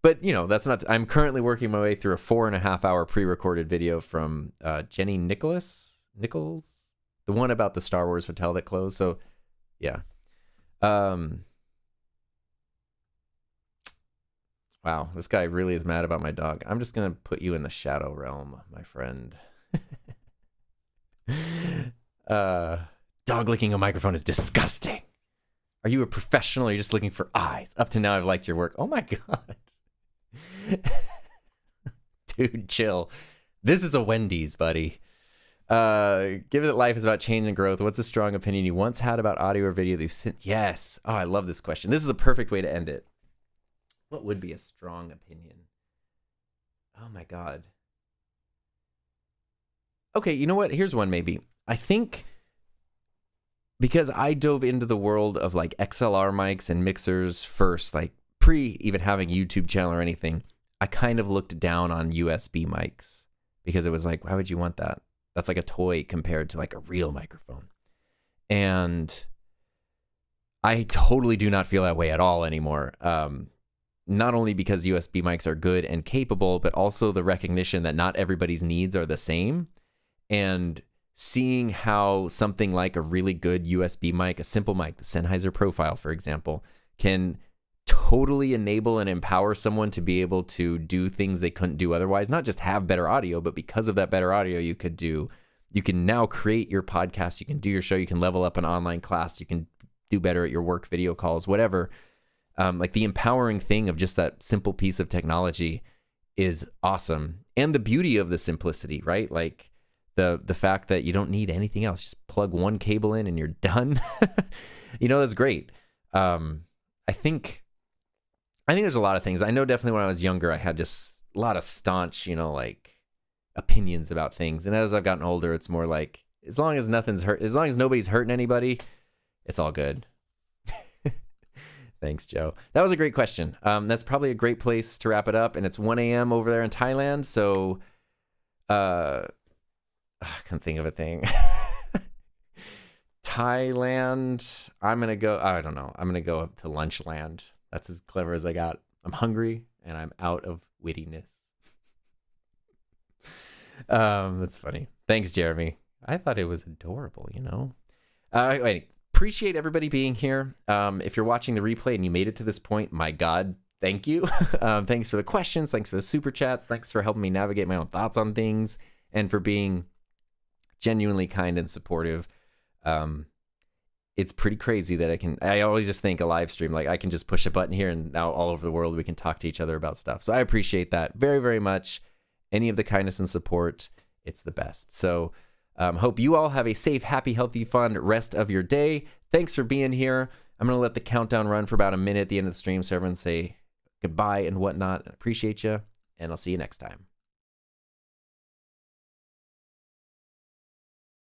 But, you know, that's not, I'm currently working my way through a 4.5 hour pre-recorded video from Jenny Nichols, the one about the Star Wars hotel that closed. So, yeah. Wow, this guy really is mad about my dog. I'm just going to put you in the shadow realm, my friend. Dog licking a microphone is disgusting. Are you a professional or are you just looking for eyes? Up to now, I've liked your work. Oh my God. Dude, chill. This is a Wendy's, buddy. Given that life is about change and growth, what's a strong opinion you once had about audio or video that you've seen? Yes. Oh, I love this question. This is a perfect way to end it. What would be a strong opinion? Oh my God. Okay, you know what? Here's one maybe. I think because I dove into the world of like XLR mics and mixers first, like pre even having a YouTube channel or anything, I kind of looked down on USB mics because it was like, why would you want that? That's like a toy compared to like a real microphone. And I totally do not feel that way at all anymore. Not only because USB mics are good and capable, but also the recognition that not everybody's needs are the same. And seeing how something like a really good USB mic, a simple mic, the Sennheiser Profile, for example, can totally enable and empower someone to be able to do things they couldn't do otherwise. Not just have better audio, but because of that better audio, you can now create your podcast, you can do your show, you can level up an online class, you can do better at your work video calls, whatever. Like the empowering thing of just that simple piece of technology is awesome. And the beauty of the simplicity, right? Like the fact that you don't need anything else. Just plug one cable in and you're done. You know, that's great. I think there's a lot of things. I know definitely when I was younger, I had just a lot of staunch, you know, like opinions about things. And as I've gotten older, it's more like, as long as nothing's hurt, as long as nobody's hurting anybody, it's all good. Thanks, Joe. That was a great question. That's probably a great place to wrap it up. And it's 1 a.m. over there in Thailand. So, I can't think of a thing. Thailand. I'm going to go, I don't know. I'm going to go up to Lunchland. That's as clever as I got. I'm hungry and I'm out of wittiness. That's funny. Thanks, Jeremy. I thought it was adorable, you know? Wait, appreciate everybody being here. If you're watching the replay and you made it to this point, my God, thank you. Thanks for the questions. Thanks for the super chats. Thanks for helping me navigate my own thoughts on things and for being genuinely kind and supportive. It's pretty crazy that I always just think a live stream, like I can just push a button here and now all over the world we can talk to each other about stuff. So I appreciate that very, very much. Any of the kindness and support, it's the best. So hope you all have a safe, happy, healthy, fun rest of your day. Thanks for being here. I'm going to let the countdown run for about a minute at the end of the stream so everyone say goodbye and whatnot. I appreciate you, and I'll see you next time.